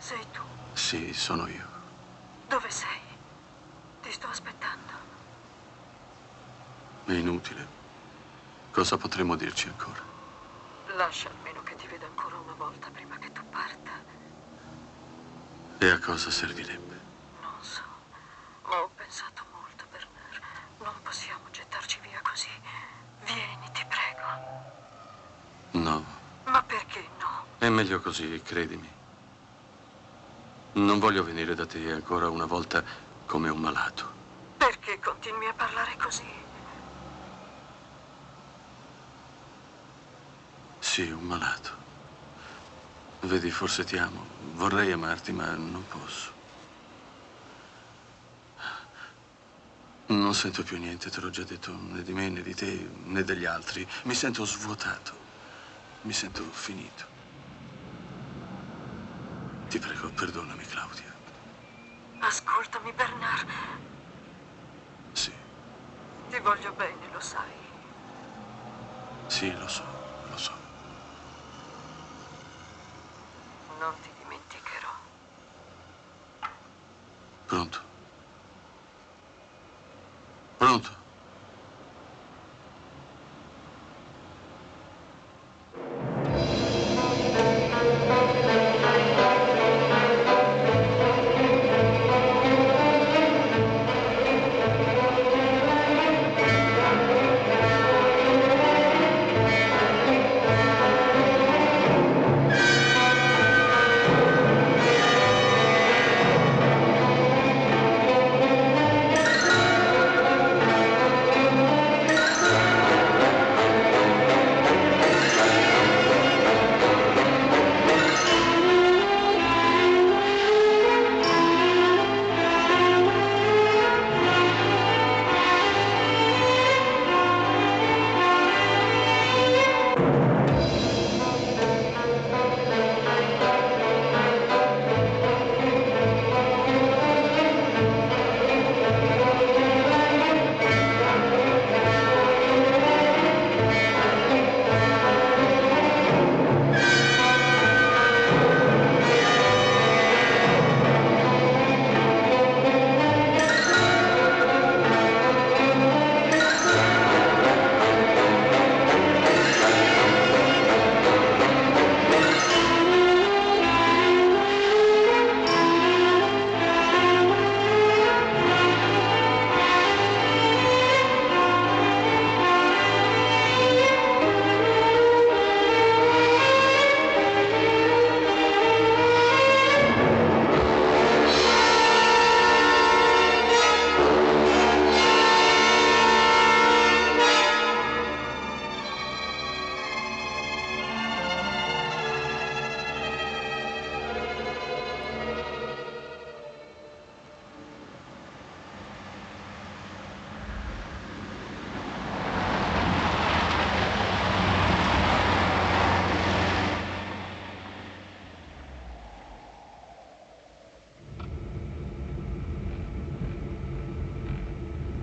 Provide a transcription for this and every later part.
Sei tu? Sì, sono io. Dove sei? Ti sto aspettando. È inutile. Cosa potremmo dirci ancora? Lascia almeno che ti veda ancora una volta prima che tu parta. E a cosa servirebbe? Non so, ma ho pensato molto, Bernard. Non possiamo gettarci via così. Vieni, ti prego. No. Ma perché no? È meglio così, credimi. Non voglio venire da te ancora una volta come un malato. Perché continui a parlare così? Sì, un malato. Vedi, forse ti amo. Vorrei amarti, ma non posso. Non sento più niente, te l'ho già detto, né di me, né di te, né degli altri. Mi sento svuotato. Mi sento finito. Ti prego, perdonami, Claudia. Ascoltami, Bernard. Sì, Ti voglio bene, lo sai. sì, lo so, lo so. Non ti dimenticherò. Pronto? Pronto?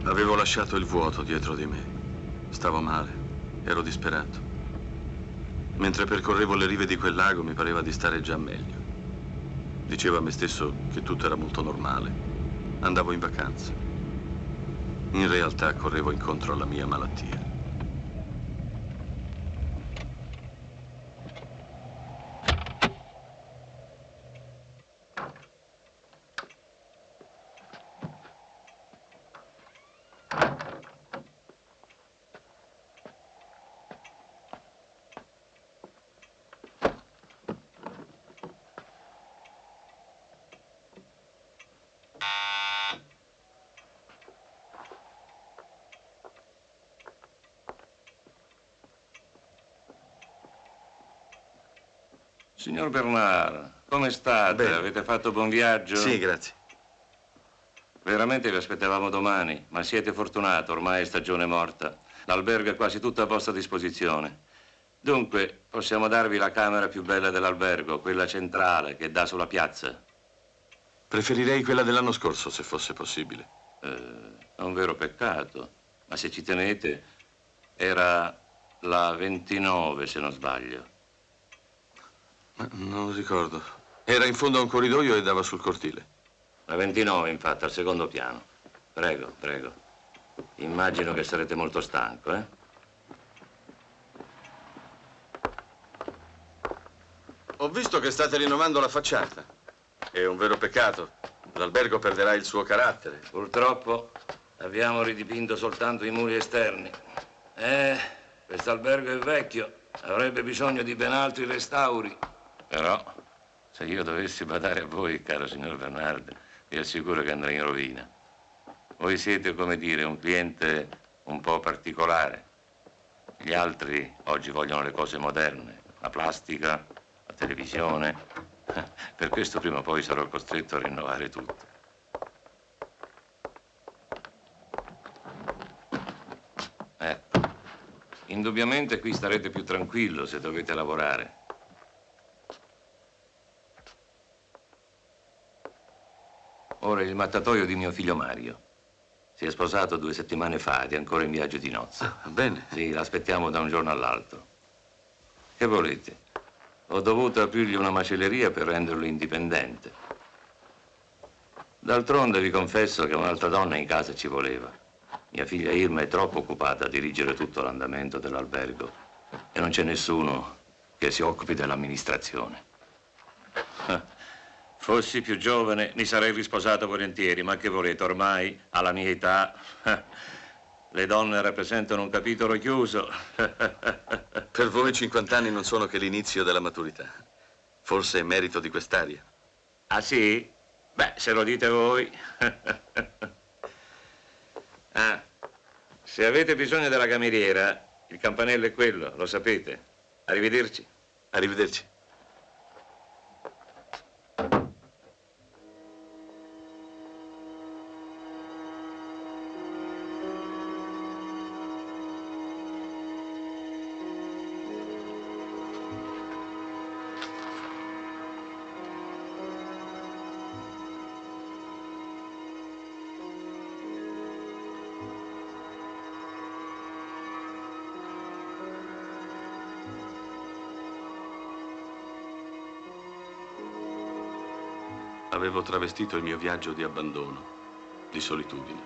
Avevo lasciato il vuoto dietro di me. Stavo male, ero disperato. Mentre percorrevo le rive di quel lago mi pareva di stare già meglio. Dicevo a me stesso che tutto era molto normale. Andavo in vacanza. In realtà correvo incontro alla mia malattia. Signor Bernard, come state? Bene. Avete fatto buon viaggio? Sì, grazie. Veramente vi aspettavamo domani, ma siete fortunato, ormai è stagione morta. L'albergo è quasi tutto a vostra disposizione. Dunque, possiamo darvi la camera più bella dell'albergo, quella centrale, che dà sulla piazza. Preferirei quella dell'anno scorso, se fosse possibile. È un vero peccato, ma se ci tenete, era la 29, se non sbaglio. Ma non ricordo. Era in fondo a un corridoio e dava sul cortile. La 29, infatti, al secondo piano. Prego, prego. Immagino che sarete molto stanco, eh? Ho visto che state rinnovando la facciata. È un vero peccato. L'albergo perderà il suo carattere. Purtroppo abbiamo ridipinto soltanto i muri esterni. Questo albergo è vecchio. Avrebbe bisogno di ben altri restauri. Però, se io dovessi badare a voi, caro signor Bernard, vi assicuro che andrei in rovina. Voi siete, come dire, un cliente un po' particolare. Gli altri oggi vogliono le cose moderne, la plastica, la televisione. Per questo prima o poi sarò costretto a rinnovare tutto. Ecco, indubbiamente qui starete più tranquillo se dovete lavorare. Ora il mattatoio di mio figlio Mario. Si è sposato 2 settimane fa ed è ancora in viaggio di nozze. Ah, bene. Sì, l'aspettiamo da un giorno all'altro. Che volete? Ho dovuto aprirgli una macelleria per renderlo indipendente. D'altronde vi confesso che un'altra donna in casa ci voleva. Mia figlia Irma è troppo occupata a dirigere tutto l'andamento dell'albergo e non c'è nessuno che si occupi dell'amministrazione. Fossi più giovane, mi sarei risposato volentieri, ma che volete, ormai, alla mia età, le donne rappresentano un capitolo chiuso. Per voi 50 anni non sono che l'inizio della maturità. Forse è merito di quest'aria. Ah, sì? Beh, se lo dite voi. Ah, se avete bisogno della cameriera, il campanello è quello, lo sapete. Arrivederci. Arrivederci. Avevo travestito il mio viaggio di abbandono, di solitudine.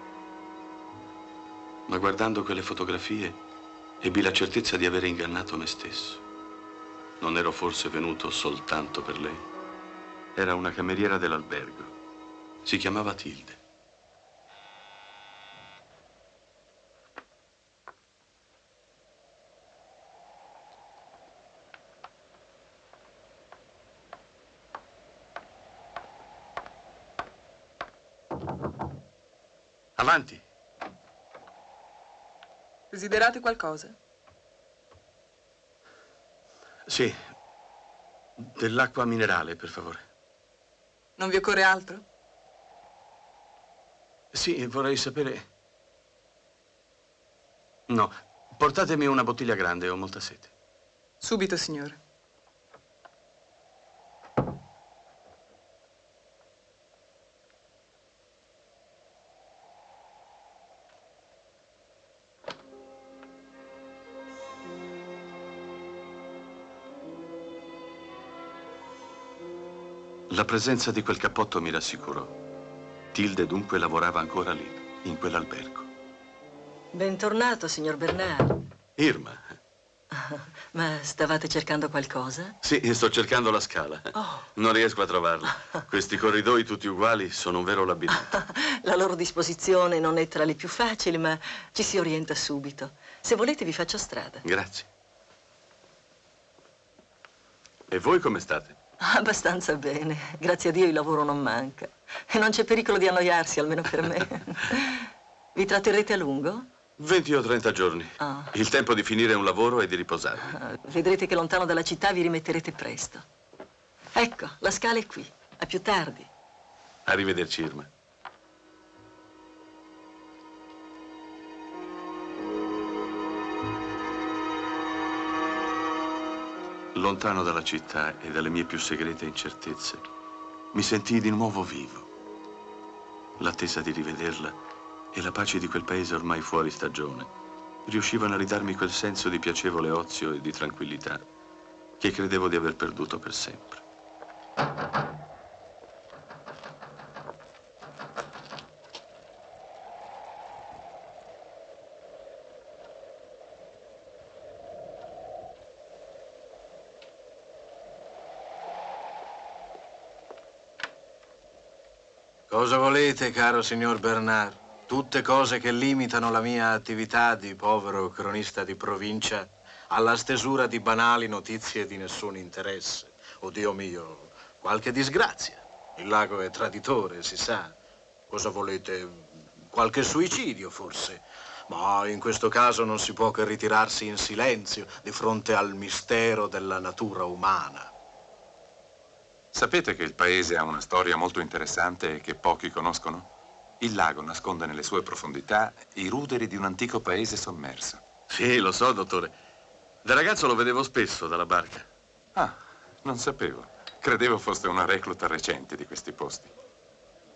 Ma guardando quelle fotografie, ebbi la certezza di avere ingannato me stesso. Non ero forse venuto soltanto per lei? Era una cameriera dell'albergo. Si chiamava Tilde. Avanti. Desiderate qualcosa? Sì, dell'acqua minerale, per favore. Non vi occorre altro? Sì, vorrei sapere... No, portatemi una bottiglia grande, ho molta sete. Subito, signore. La presenza di quel cappotto mi rassicurò. Tilde dunque lavorava ancora lì, in quell'albergo. Bentornato, signor Bernard. Irma. Ma stavate cercando qualcosa? Sì, sto cercando la scala. Oh. Non riesco a trovarla. Questi corridoi tutti uguali sono un vero labirinto. La loro disposizione non è tra le più facili, ma ci si orienta subito. Se volete vi faccio strada. Grazie. E voi come state? Abbastanza bene. Grazie a Dio il lavoro non manca. E non c'è pericolo di annoiarsi, almeno per me. Vi tratterrete a lungo? 20 o 30 giorni. Ah. Il tempo di finire un lavoro e di riposarvi. Vedrete che lontano dalla città vi rimetterete presto. Ecco, la scala è qui. A più tardi. Arrivederci, Irma. Lontano dalla città e dalle mie più segrete incertezze, mi sentii di nuovo vivo. L'attesa di rivederla e la pace di quel paese ormai fuori stagione riuscivano a ridarmi quel senso di piacevole ozio e di tranquillità che credevo di aver perduto per sempre. Cosa volete, caro signor Bernard? Tutte cose che limitano la mia attività di povero cronista di provincia alla stesura di banali notizie di nessun interesse. Oh Dio mio, qualche disgrazia. Il lago è traditore, si sa. Cosa volete? Qualche suicidio, forse? Ma in questo caso non si può che ritirarsi in silenzio di fronte al mistero della natura umana. Sapete che il paese ha una storia molto interessante e che pochi conoscono? Il lago nasconde nelle sue profondità i ruderi di un antico paese sommerso. Sì, lo so, dottore. Da ragazzo lo vedevo spesso dalla barca. Ah, non sapevo. Credevo foste una recluta recente di questi posti.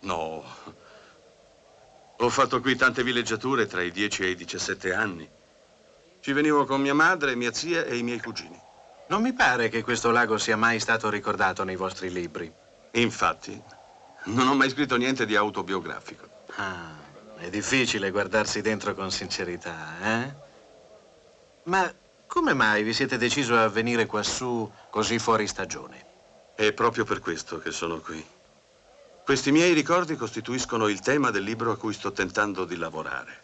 No. Ho fatto qui tante villeggiature tra i 10 e i 17 anni. Ci venivo con mia madre, mia zia e i miei cugini. Non mi pare che questo lago sia mai stato ricordato nei vostri libri. Infatti, non ho mai scritto niente di autobiografico. Ah, è difficile guardarsi dentro con sincerità, eh? Ma come mai vi siete deciso a venire quassù così fuori stagione? È proprio per questo che sono qui. Questi miei ricordi costituiscono il tema del libro a cui sto tentando di lavorare.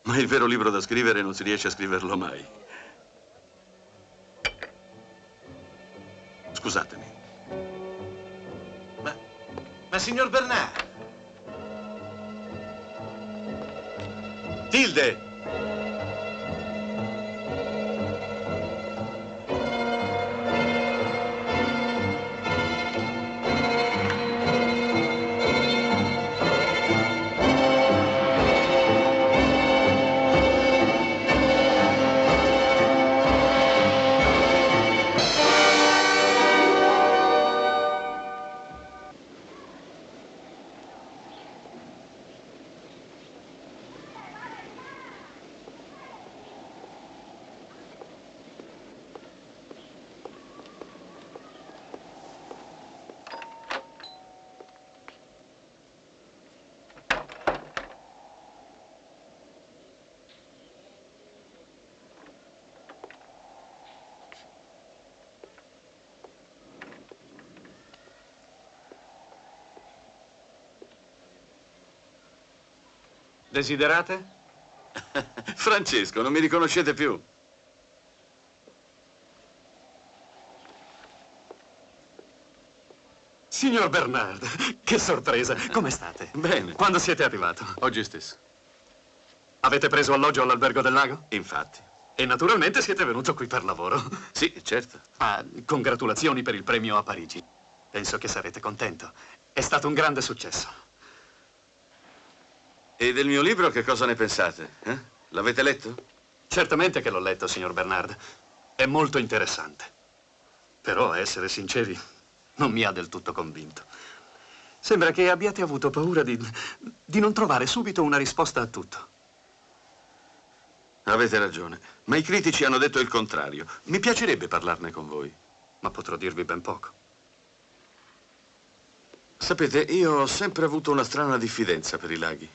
Ma il vero libro da scrivere non si riesce a scriverlo mai. Scusatemi. Ma signor Bernard! Tilde! Desiderate? Francesco, non mi riconoscete più? Signor Bernard, che sorpresa. Come state? Bene. Quando siete arrivato? Oggi stesso. Avete preso alloggio all'albergo del lago? Infatti. E naturalmente siete venuto qui per lavoro. Sì, certo. Ah, congratulazioni per il premio a Parigi. Penso che sarete contento. È stato un grande successo. E del mio libro che cosa ne pensate? L'avete letto? Certamente che l'ho letto, signor Bernard. È molto interessante. Però, a essere sinceri, non mi ha del tutto convinto. Sembra che abbiate avuto paura di non trovare subito una risposta a tutto. Avete ragione, ma i critici hanno detto il contrario. Mi piacerebbe parlarne con voi. Ma potrò dirvi ben poco. Sapete, io ho sempre avuto una strana diffidenza per i laghi.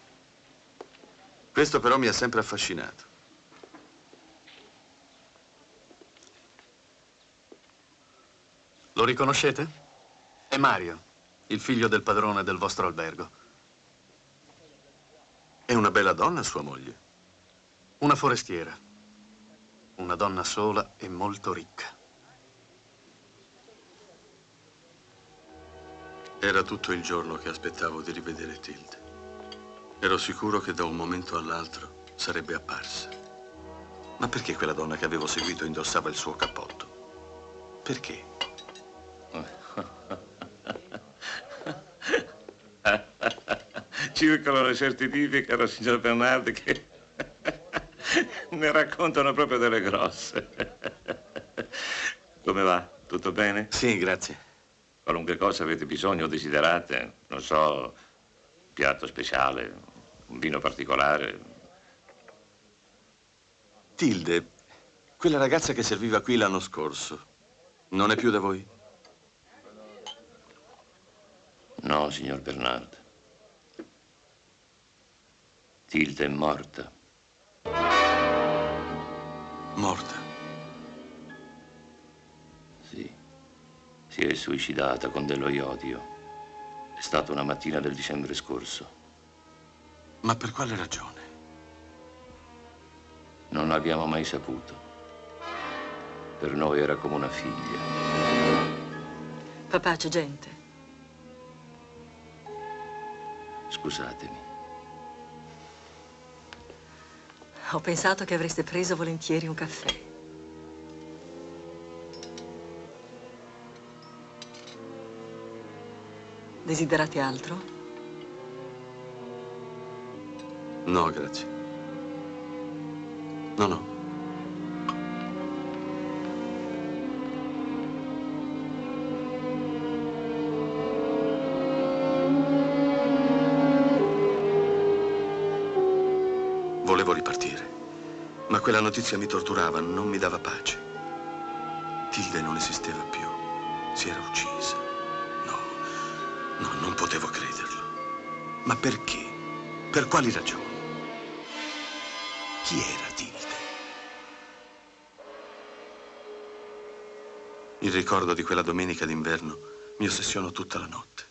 Questo però mi ha sempre affascinato. Lo riconoscete? È Mario, il figlio del padrone del vostro albergo. È una bella donna, sua moglie. Una forestiera. Una donna sola e molto ricca. Era tutto il giorno che aspettavo di rivedere Tilde. Ero sicuro che da un momento all'altro sarebbe apparsa. Ma perché quella donna che avevo seguito indossava il suo cappotto? Perché? Circolano certi tipi, caro signor Bernard, che ne raccontano proprio delle grosse. Come va? Tutto bene? Sì, grazie. Qualunque cosa avete bisogno o desiderate, non so, un piatto speciale, un vino particolare. Tilde, quella ragazza che serviva qui l'anno scorso, non è più da voi? No, signor Bernard. Tilde è morta. Morta? Sì. Si è suicidata con dello iodio. È stata una mattina del dicembre scorso. Ma per quale ragione? Non l'abbiamo mai saputo. Per noi era come una figlia. Papà, c'è gente. Scusatemi. Ho pensato che avreste preso volentieri un caffè. Desiderate altro? No, grazie. No, no. Volevo ripartire, ma quella notizia mi torturava, non mi dava pace. Tilde non esisteva più, si era uccisa. No, non potevo crederlo. Ma perché? Per quali ragioni? Chi era Tilde? Il ricordo di quella domenica d'inverno mi ossessionò tutta la notte.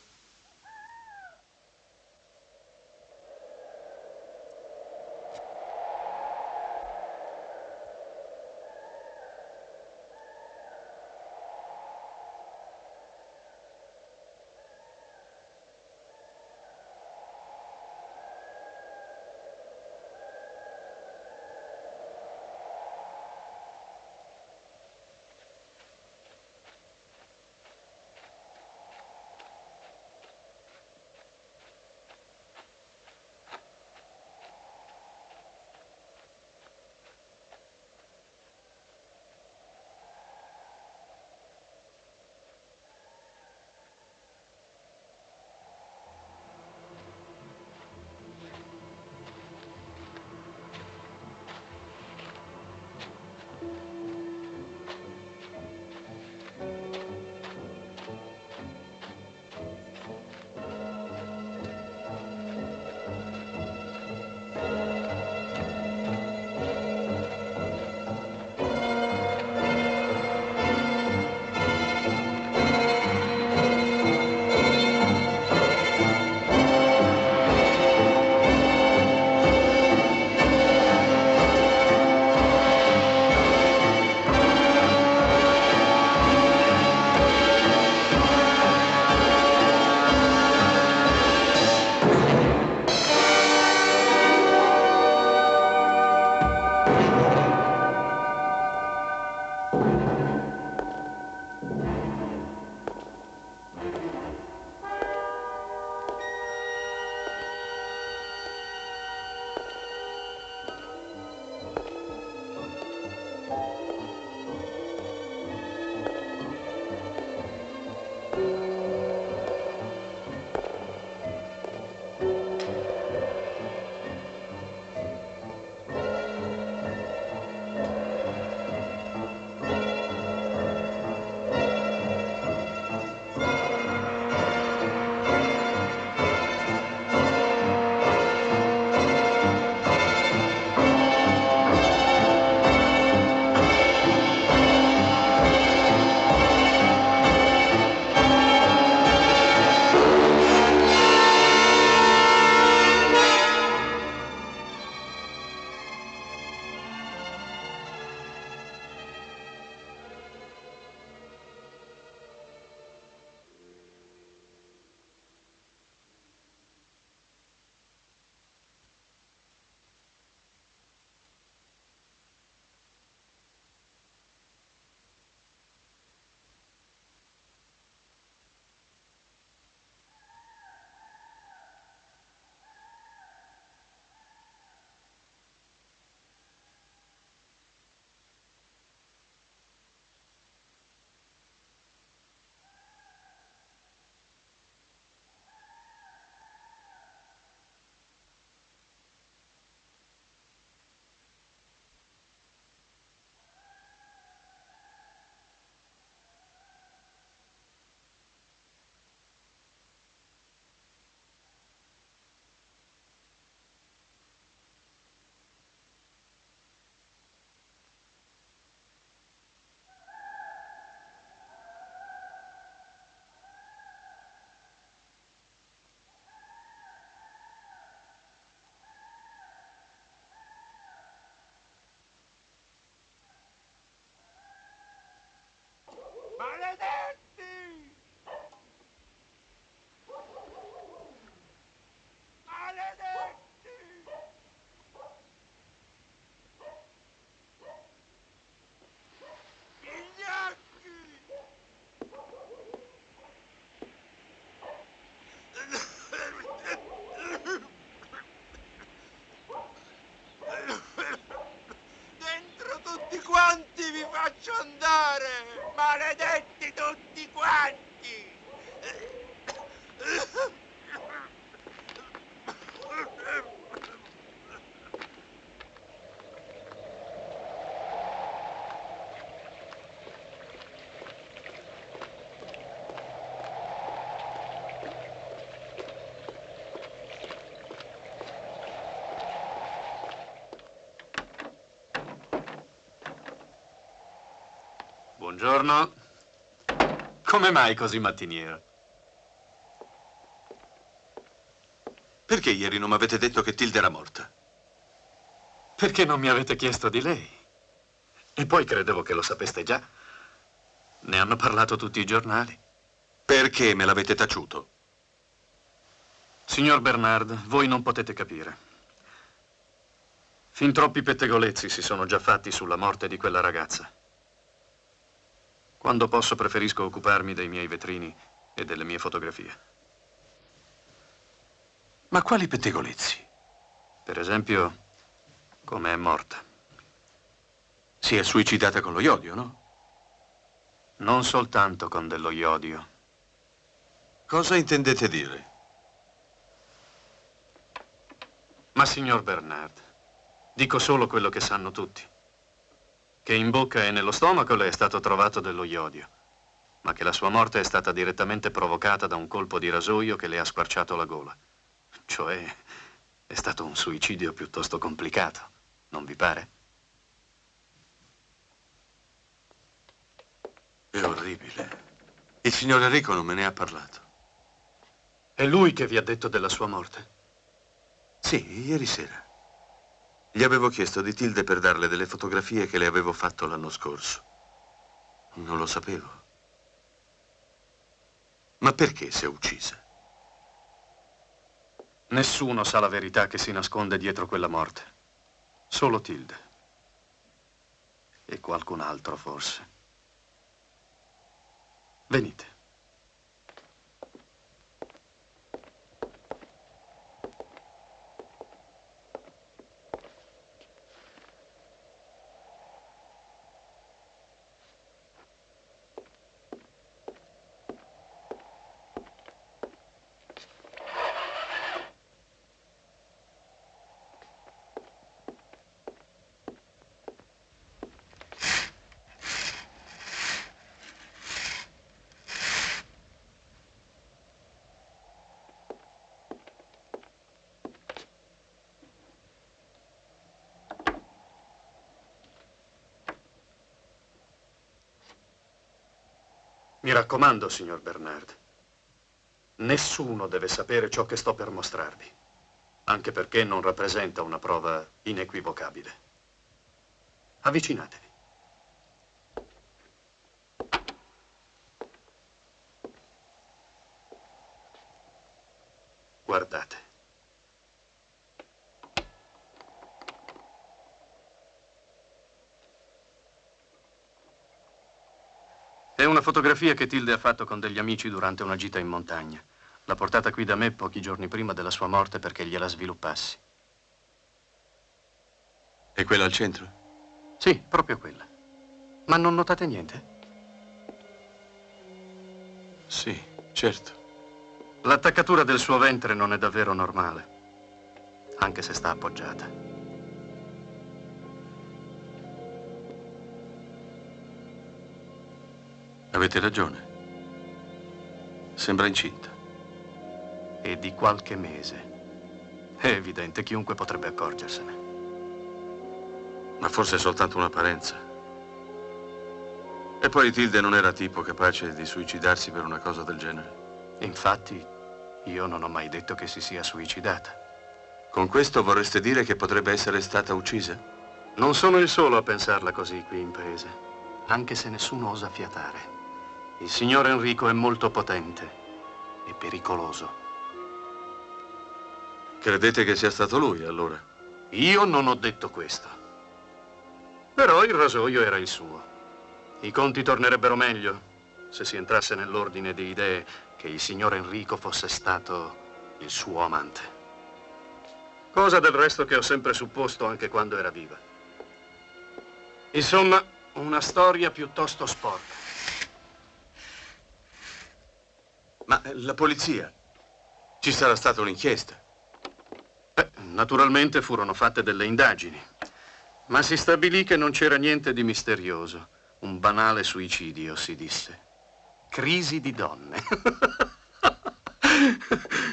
Buongiorno. Come mai così mattiniero? Perché ieri non mi avete detto che Tilde era morta? Perché non mi avete chiesto di lei? E poi credevo che lo sapeste già. Ne hanno parlato tutti i giornali. Perché me l'avete taciuto? Signor Bernard, voi non potete capire. Fin troppi pettegolezzi si sono già fatti sulla morte di quella ragazza. Quando posso preferisco occuparmi dei miei vetrini e delle mie fotografie. Ma quali pettegolezzi? Per esempio, come è morta. Si è suicidata con lo iodio, no? Non soltanto con dello iodio. Cosa intendete dire? Ma signor Bernard, dico solo quello che sanno tutti. Che in bocca e nello stomaco le è stato trovato dello iodio, ma che la sua morte è stata direttamente provocata da un colpo di rasoio che le ha squarciato la gola. Cioè, è stato un suicidio piuttosto complicato, non vi pare? È orribile. Il signor Enrico non me ne ha parlato. È lui che vi ha detto della sua morte? Sì, ieri sera. Gli avevo chiesto di Tilde per darle delle fotografie che le avevo fatto l'anno scorso. Non lo sapevo. Ma perché si è uccisa? Nessuno sa la verità che si nasconde dietro quella morte. Solo Tilde. E qualcun altro, forse. Venite. Mi raccomando, signor Bernard, nessuno deve sapere ciò che sto per mostrarvi, anche perché non rappresenta una prova inequivocabile. Avvicinatevi. Guardate. È una fotografia che Tilde ha fatto con degli amici durante una gita in montagna. L'ha portata qui da me pochi giorni prima della sua morte perché gliela sviluppassi. È quella al centro? Sì, proprio quella. Ma non notate niente? Sì, certo. L'attaccatura del suo ventre non è davvero normale, anche se sta appoggiata. Avete ragione. Sembra incinta. E di qualche mese. È evidente, chiunque potrebbe accorgersene. Ma forse è soltanto un'apparenza. E poi Tilde non era tipo capace di suicidarsi per una cosa del genere. Infatti, io non ho mai detto che si sia suicidata. Con questo vorreste dire che potrebbe essere stata uccisa? Non sono il solo a pensarla così qui in paese, anche se nessuno osa fiatare. Il signor Enrico è molto potente e pericoloso. Credete che sia stato lui, allora? Io non ho detto questo. Però il rasoio era il suo. I conti tornerebbero meglio se si entrasse nell'ordine di idee che il signor Enrico fosse stato il suo amante. Cosa del resto che ho sempre supposto anche quando era viva. Insomma, una storia piuttosto sporca. Ma la polizia? Ci sarà stata un'inchiesta? Naturalmente furono fatte delle indagini, ma si stabilì che non c'era niente di misterioso. Un banale suicidio, si disse. Crisi di donne.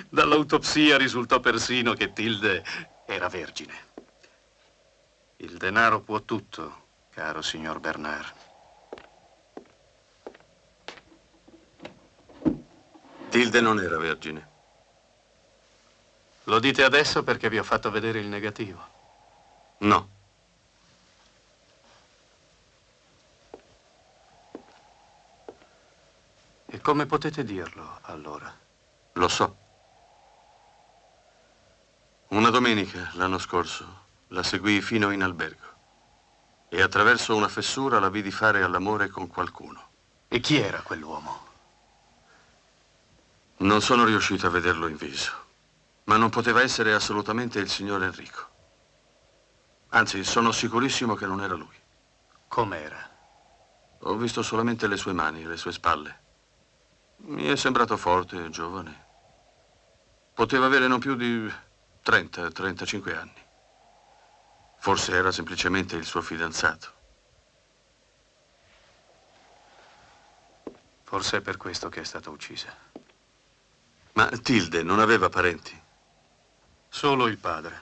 Dall'autopsia risultò persino che Tilde era vergine. Il denaro può tutto, caro signor Bernard. Tilde non era vergine. Lo dite adesso perché vi ho fatto vedere il negativo. No. E come potete dirlo, allora? Lo so. Una domenica, l'anno scorso, la seguii fino in albergo. E attraverso una fessura la vidi fare all'amore con qualcuno. E chi era quell'uomo? Non sono riuscito a vederlo in viso, ma non poteva essere assolutamente il signor Enrico. Anzi, sono sicurissimo che non era lui. Com'era? Ho visto solamente le sue mani e le sue spalle. Mi è sembrato forte e giovane. Poteva avere non più di 30-35 anni. Forse era semplicemente il suo fidanzato. Forse è per questo che è stata uccisa. Ma Tilde non aveva parenti? Solo il padre.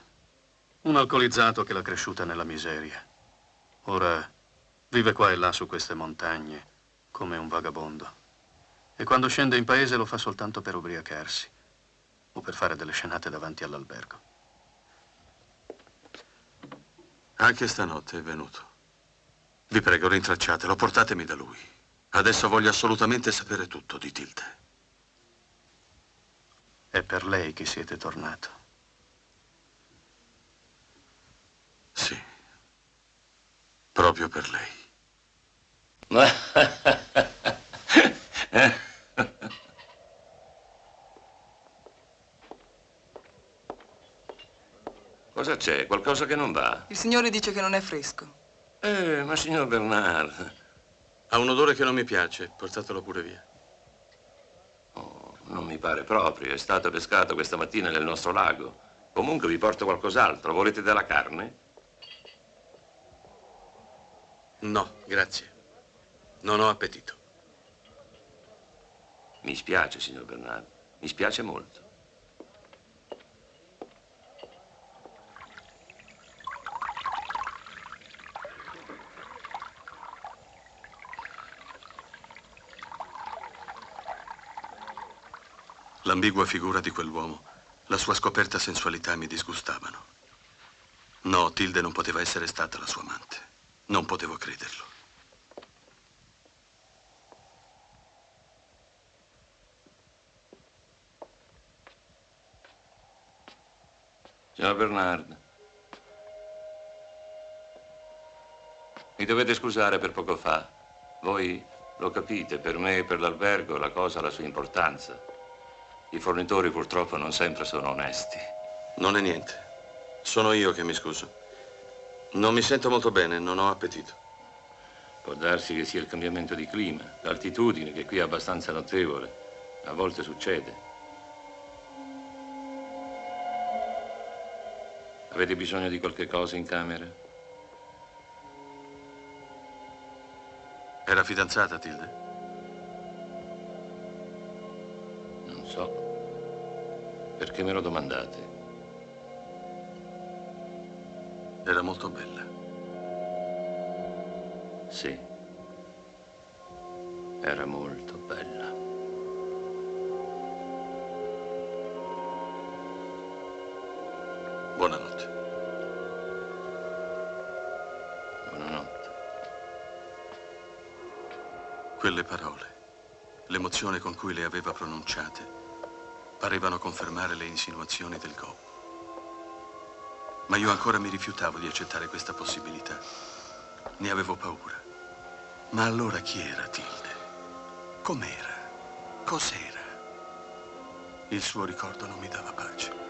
Un alcolizzato che l'ha cresciuta nella miseria. Ora vive qua e là su queste montagne, come un vagabondo. E quando scende in paese lo fa soltanto per ubriacarsi o per fare delle scenate davanti all'albergo. Anche stanotte è venuto. Vi prego, rintracciatelo, portatemi da lui. Adesso voglio assolutamente sapere tutto di Tilde. È per lei che siete tornato. Sì, proprio per lei. Cosa c'è? Qualcosa che non va? Il signore dice che non è fresco. Ma signor Bernard, Ha un odore che non mi piace, portatelo pure via. non mi pare proprio. È stato pescato questa mattina nel nostro lago. Comunque vi porto qualcos'altro. Volete della carne? No, grazie. Non ho appetito. Mi spiace, signor Bernard. Mi spiace molto. L'ambigua figura di quell'uomo, la sua scoperta sensualità mi disgustavano. No, Tilde non poteva essere stata la sua amante. Non potevo crederlo. Signor Bernard, mi dovete scusare per poco fa. Voi lo capite, per me e per l'albergo la cosa ha la sua importanza. I fornitori purtroppo non sempre sono onesti. Non è niente. Sono io che mi scuso. Non mi sento molto bene, non ho appetito. Può darsi che sia il cambiamento di clima, l'altitudine che qui è abbastanza notevole. A volte succede. Avete bisogno di qualche cosa in camera? Era fidanzata, Tilde? Non so. Perché me lo domandate? Era molto bella. Sì. Era molto bella. Buonanotte. Buonanotte. Quelle parole, l'emozione con cui le aveva pronunciate, parevano confermare le insinuazioni del gobbo. Ma io ancora mi rifiutavo di accettare questa possibilità. Ne avevo paura. Ma allora chi era Tilde? Com'era? Cos'era? Il suo ricordo non mi dava pace.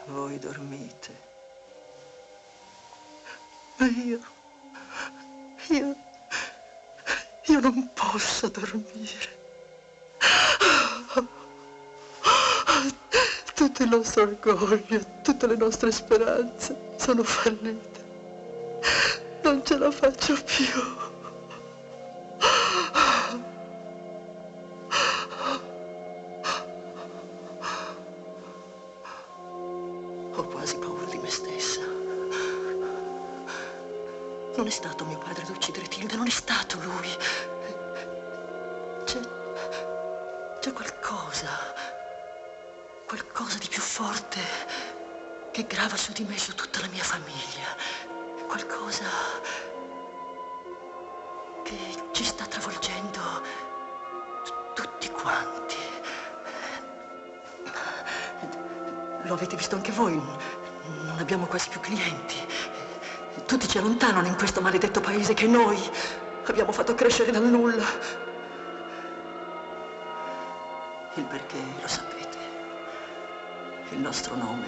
Voi dormite. Ma io non posso dormire. Tutto il nostro orgoglio, tutte le nostre speranze sono fallite. Non ce la faccio più. Ho quasi paura di me stessa. Non è stato mio padre ad uccidere Tilde, non è stato lui. C'è qualcosa di più forte che grava su di me e su tutta la mia famiglia. Qualcosa che ci sta travolgendo tutti quanti. Lo avete visto anche voi? Non abbiamo quasi più clienti. Tutti ci allontanano in questo maledetto paese che noi abbiamo fatto crescere dal nulla. Il perché lo sapete. Il nostro nome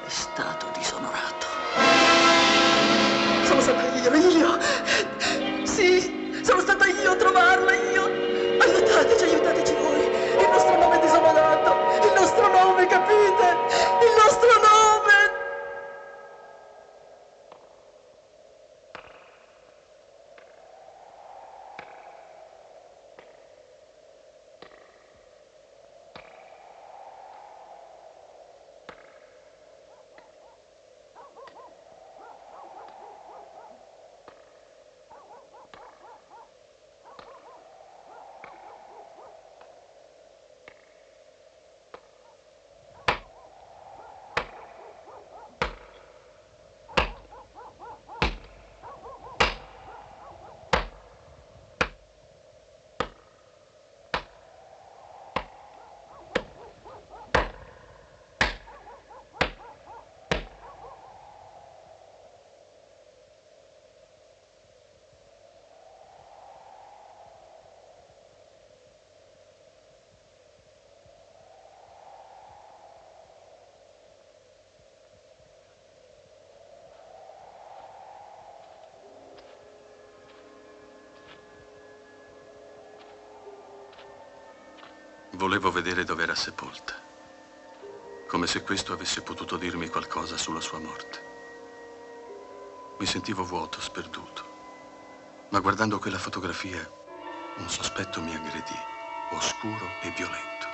è stato disonorato. Sono stata io! Sì, sono stata io a trovarla, io! Aiutateci voi! Il nostro nome è disonorato! Il nostro nome, capite? Il nostro nome! Volevo vedere dove era sepolta, come se questo avesse potuto dirmi qualcosa sulla sua morte. Mi sentivo vuoto, sperduto, ma guardando quella fotografia un sospetto mi aggredì, oscuro e violento.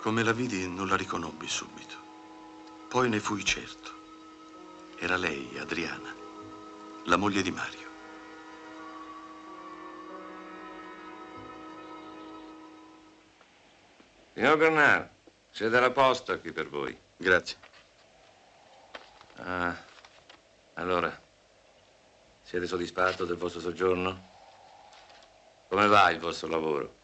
Come la vidi non la riconobbi subito. Poi ne fui certo. Era lei, Adriana, la moglie di Mario. Signor Bernard, c'è della posta qui per voi. Grazie. Ah, allora, siete soddisfatto del vostro soggiorno? Come va il vostro lavoro?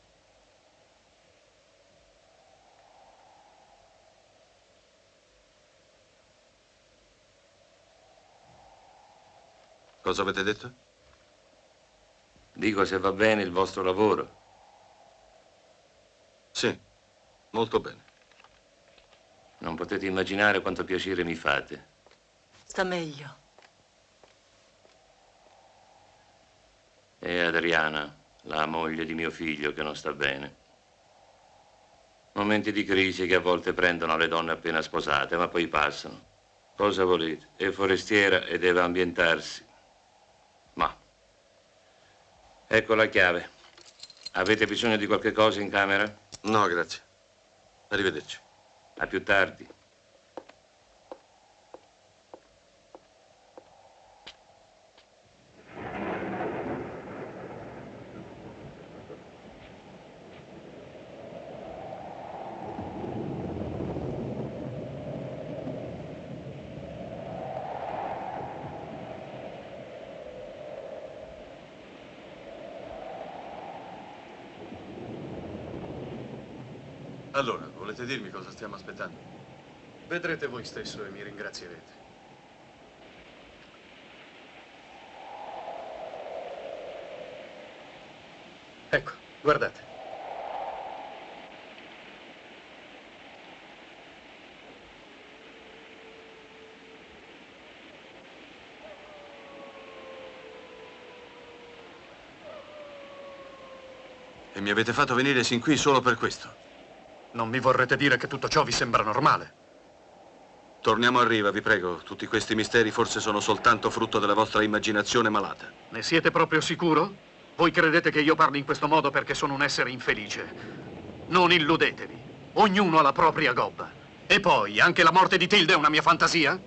Cosa avete detto? Dico se va bene il vostro lavoro. Sì, molto bene. Non potete immaginare quanto piacere mi fate. Sta meglio. E Adriana, la moglie di mio figlio, che non sta bene. Momenti di crisi che a volte prendono le donne appena sposate, ma poi passano. Cosa volete? È forestiera e deve ambientarsi. Ma ecco la chiave. Avete bisogno di qualche cosa in camera? No, grazie. Arrivederci. A più tardi. Allora, volete dirmi cosa stiamo aspettando? Vedrete voi stesso e mi ringrazierete. Ecco, guardate. E mi avete fatto venire sin qui solo per questo? Non mi vorrete dire che tutto ciò vi sembra normale? Torniamo a riva, vi prego. Tutti questi misteri forse sono soltanto frutto della vostra immaginazione malata. Ne siete proprio sicuro? Voi credete che io parli in questo modo perché sono un essere infelice? Non illudetevi. Ognuno ha la propria gobba. E poi, anche la morte di Tilde è una mia fantasia?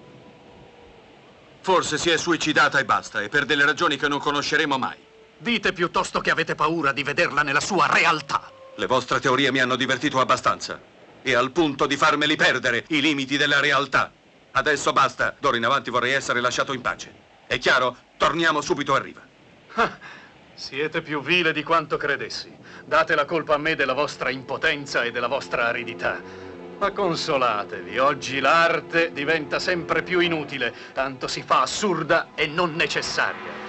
Forse si è suicidata e basta, e per delle ragioni che non conosceremo mai. Dite piuttosto che avete paura di vederla nella sua realtà. Le vostre teorie mi hanno divertito abbastanza. E al punto di farmeli perdere i limiti della realtà. Adesso basta. D'ora in avanti vorrei essere lasciato in pace. È chiaro? Torniamo subito a riva. Ah, siete più vile di quanto credessi. Date la colpa a me della vostra impotenza e della vostra aridità. Ma consolatevi, oggi l'arte diventa sempre più inutile, tanto si fa assurda e non necessaria.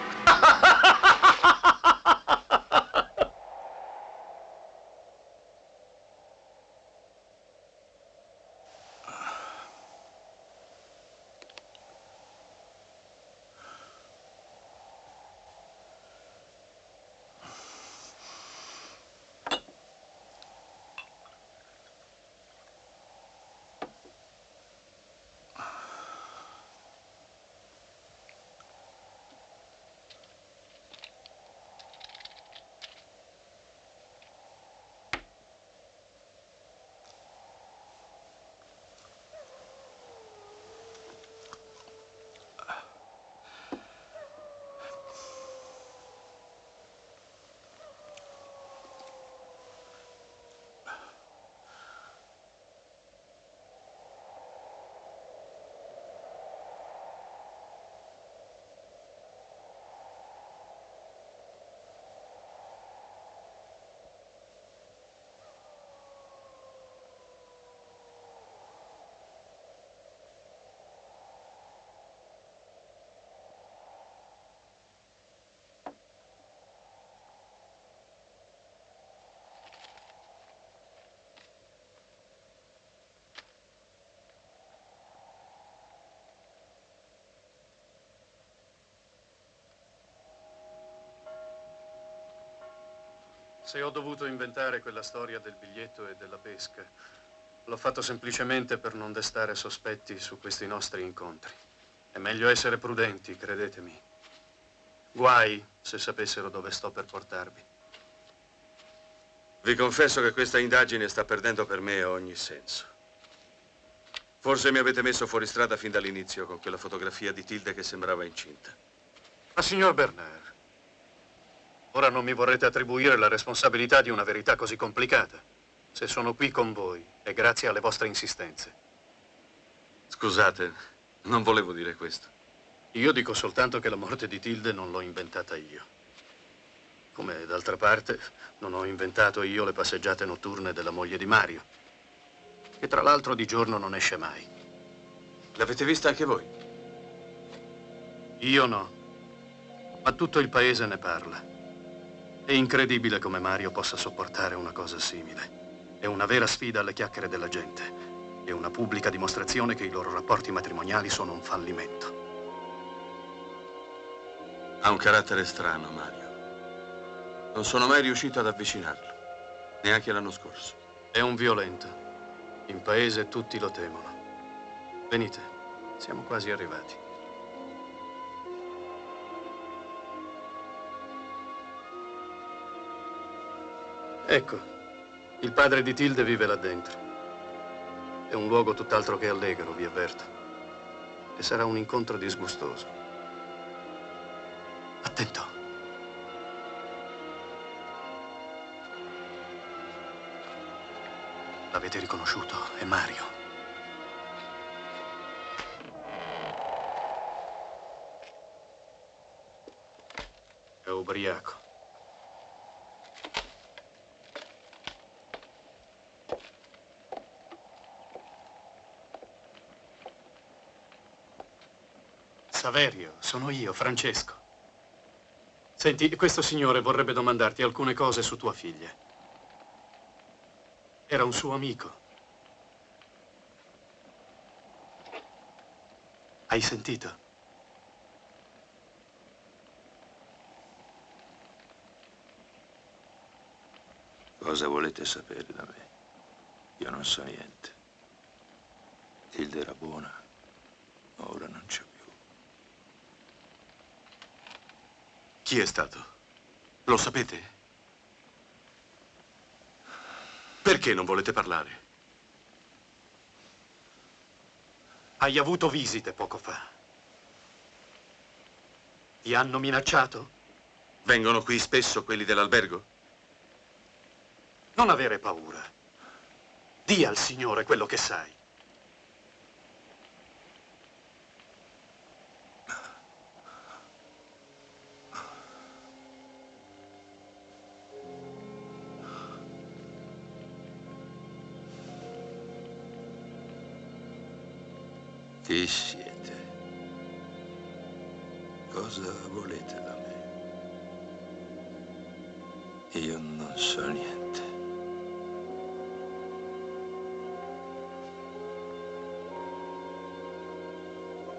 Se ho dovuto inventare quella storia del biglietto e della pesca, l'ho fatto semplicemente per non destare sospetti su questi nostri incontri. È meglio essere prudenti, credetemi. Guai se sapessero dove sto per portarvi. Vi confesso che questa indagine sta perdendo per me ogni senso. Forse mi avete messo fuori strada fin dall'inizio con quella fotografia di Tilde che sembrava incinta. Ma signor Bernard, ora non mi vorrete attribuire la responsabilità di una verità così complicata. Se sono qui con voi è grazie alle vostre insistenze. Scusate, non volevo dire questo. Io dico soltanto che la morte di Tilde non l'ho inventata io. Come d'altra parte non ho inventato io le passeggiate notturne della moglie di Mario, che tra l'altro di giorno non esce mai. L'avete vista anche voi? Io no, ma tutto il paese ne parla. È incredibile come Mario possa sopportare una cosa simile. È una vera sfida alle chiacchiere della gente. È una pubblica dimostrazione che i loro rapporti matrimoniali sono un fallimento. Ha un carattere strano, Mario. Non sono mai riuscito ad avvicinarlo, neanche l'anno scorso. È un violento. In paese tutti lo temono. Venite, siamo quasi arrivati. Ecco, il padre di Tilde vive là dentro. È un luogo tutt'altro che allegro, vi avverto. E sarà un incontro disgustoso. Attento. L'avete riconosciuto? È Mario. È ubriaco. Saverio, sono io, Francesco. Senti, questo signore vorrebbe domandarti alcune cose su tua figlia. Era un suo amico. Hai sentito? Cosa volete sapere da me? Io non so niente. Tilde era buona, ma ora non c'è più. Chi è stato? Lo sapete? Perché non volete parlare? Hai avuto visite poco fa. Ti hanno minacciato? Vengono qui spesso quelli dell'albergo? Non avere paura. Dì al Signore quello che sai. Chi siete? Cosa volete da me? Io non so niente.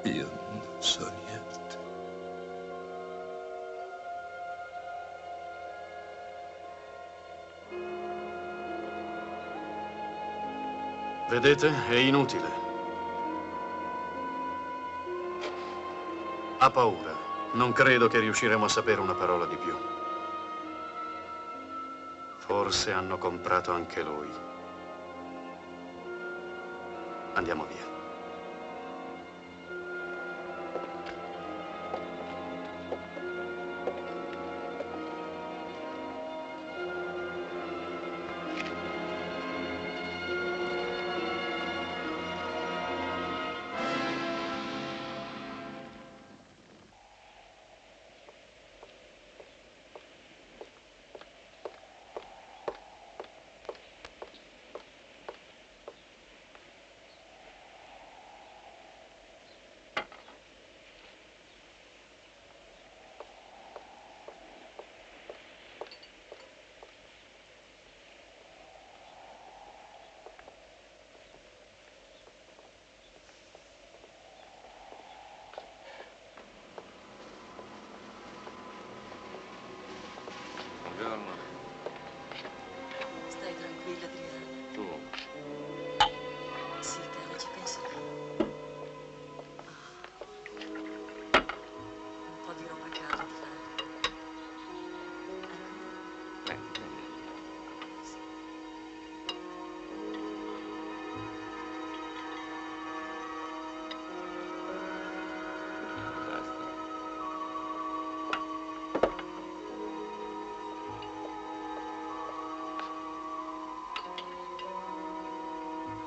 Io non so niente. Vedete? È inutile. Ha paura. Non credo che riusciremo a sapere una parola di più. Forse hanno comprato anche lui. Andiamo via.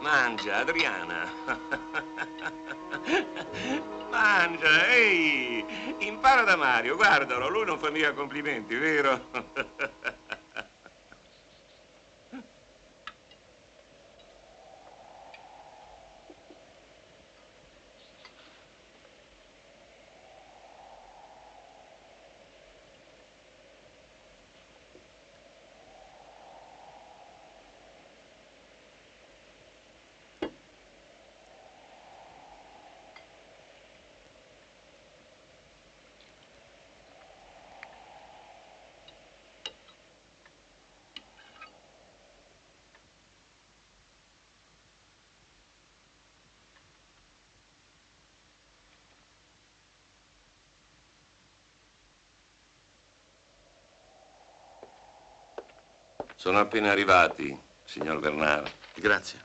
Mangia, Adriana. Mangia, ehi! Impara da Mario, guardalo, lui non fa mica complimenti, vero? Sono appena arrivati, signor Bernard. Grazie.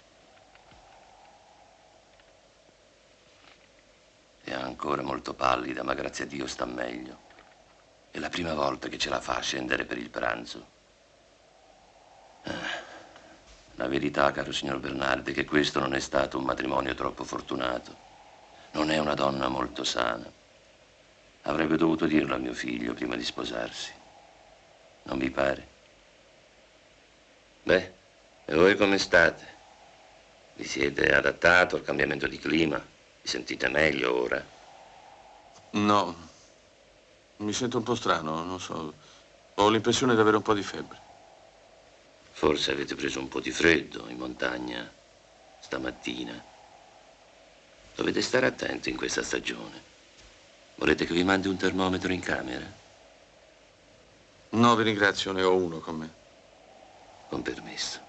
È ancora molto pallida, ma grazie a Dio sta meglio. È la prima volta che ce la fa a scendere per il pranzo. La verità, caro signor Bernard, è che questo non è stato un matrimonio troppo fortunato. Non è una donna molto sana. Avrebbe dovuto dirlo a mio figlio prima di sposarsi. Non vi pare? Beh, e voi come state? Vi siete adattato al cambiamento di clima? Vi sentite meglio ora? No, mi sento un po' strano, non so. Ho l'impressione di avere un po' di febbre. Forse avete preso un po' di freddo in montagna stamattina. Dovete stare attenti in questa stagione. Volete che vi mandi un termometro in camera? No, vi ringrazio, ne ho uno con me. Con permesso.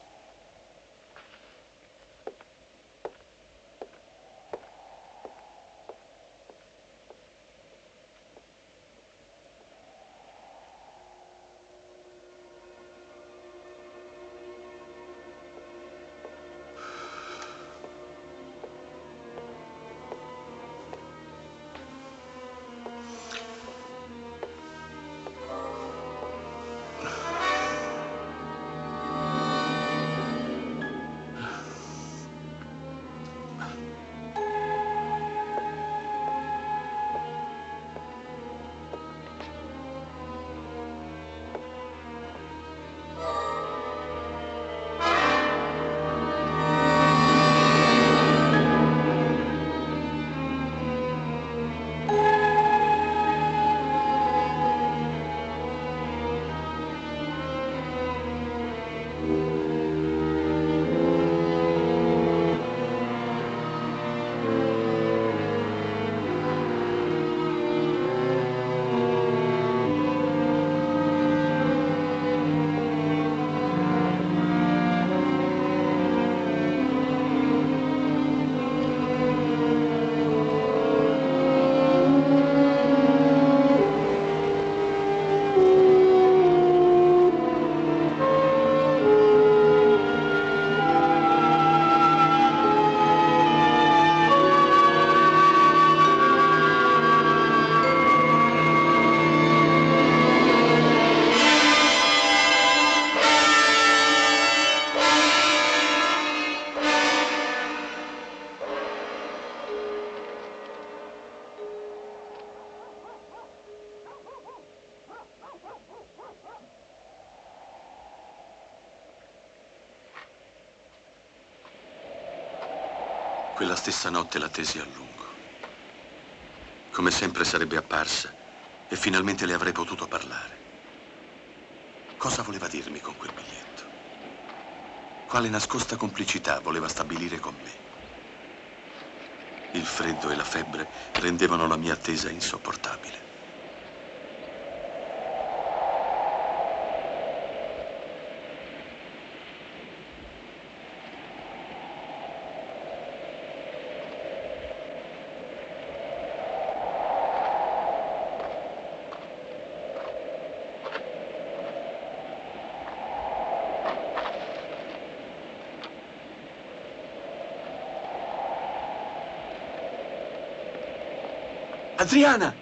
Quella stessa notte l'attesi a lungo. Come sempre sarebbe apparsa e finalmente le avrei potuto parlare. Cosa voleva dirmi con quel biglietto? Quale nascosta complicità voleva stabilire con me? Il freddo e la febbre rendevano la mia attesa insopportabile. Adriana!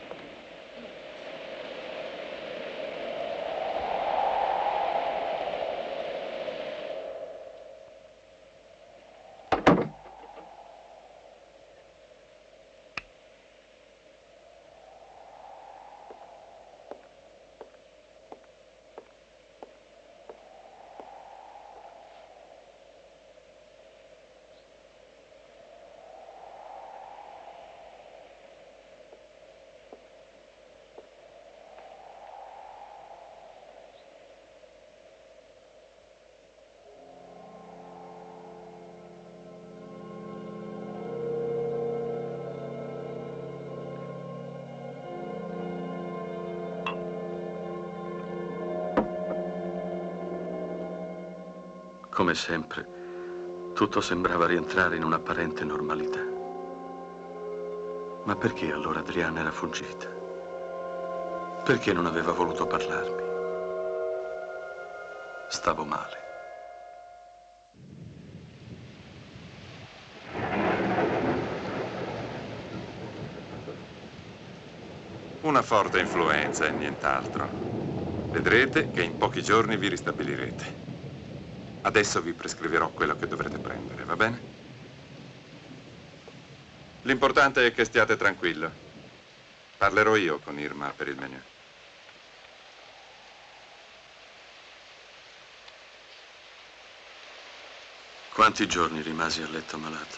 Come sempre, tutto sembrava rientrare in un'apparente normalità. Ma perché allora Adriana era fuggita? Perché non aveva voluto parlarmi? Stavo male. Una forte influenza e nient'altro. Vedrete che in pochi giorni vi ristabilirete. Adesso vi prescriverò quello che dovrete prendere, va bene? L'importante è che stiate tranquillo. Parlerò io con Irma per il menù. Quanti giorni rimasi a letto malato?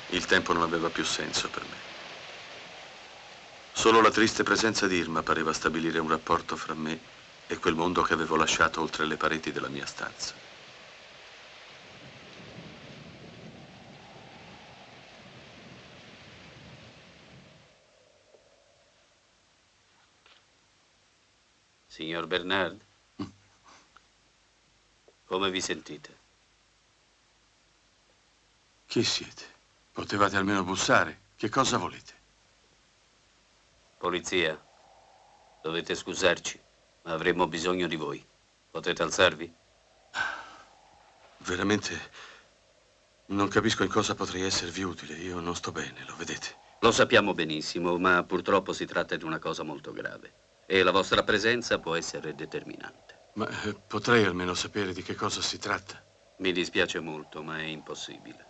Il tempo non aveva più senso per me. Solo la triste presenza di Irma pareva stabilire un rapporto fra me e quel mondo che avevo lasciato oltre le pareti della mia stanza. Signor Bernard, come vi sentite? Chi siete? Potevate almeno bussare. Che cosa volete? Polizia, dovete scusarci, ma avremmo bisogno di voi. Potete alzarvi? Veramente non capisco in cosa potrei esservi utile. Io non sto bene, lo vedete? Lo sappiamo benissimo, ma purtroppo si tratta di una cosa molto grave. E la vostra presenza può essere determinante. Ma potrei almeno sapere di che cosa si tratta? Mi dispiace molto, ma è impossibile.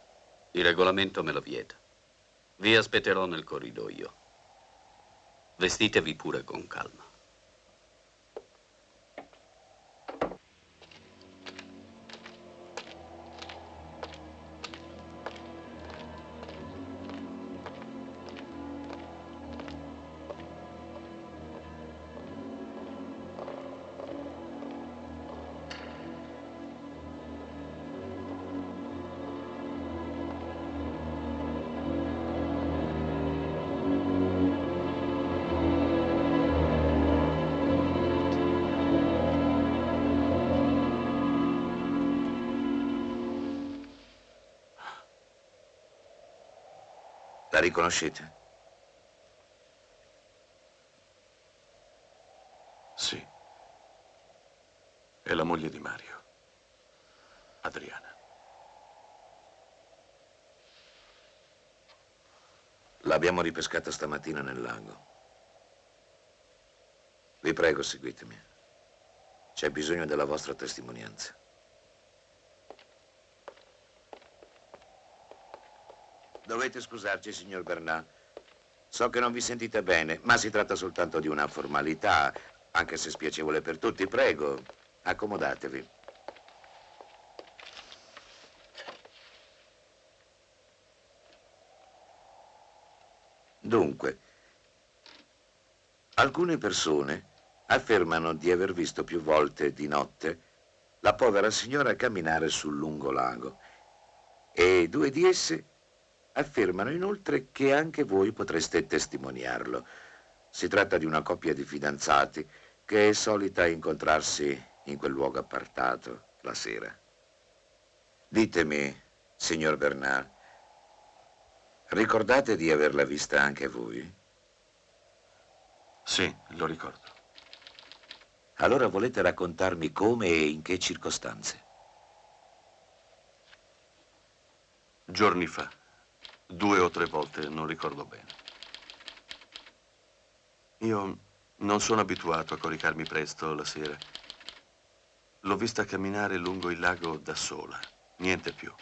Il regolamento me lo vieta. Vi aspetterò nel corridoio. Vestitevi pure con calma. La riconoscete? Sì. È la moglie di Mario. Adriana. L'abbiamo ripescata stamattina nel lago. Vi prego, seguitemi. C'è bisogno della vostra testimonianza. Dovete scusarci, signor Bernard. So che non vi sentite bene, ma si tratta soltanto di una formalità, anche se spiacevole per tutti. Prego, accomodatevi. Dunque, alcune persone affermano di aver visto più volte di notte la povera signora camminare sul lungo lago e 2 di esse affermano inoltre che anche voi potreste testimoniarlo. Si tratta di una coppia di fidanzati che è solita incontrarsi in quel luogo appartato la sera. Ditemi, signor Bernard, ricordate di averla vista anche voi? Sì, lo ricordo. Allora volete raccontarmi come e in che circostanze? Giorni fa. 2 o 3 volte, non ricordo bene. Io non sono abituato a coricarmi presto la sera. L'ho vista camminare lungo il lago da sola, niente più.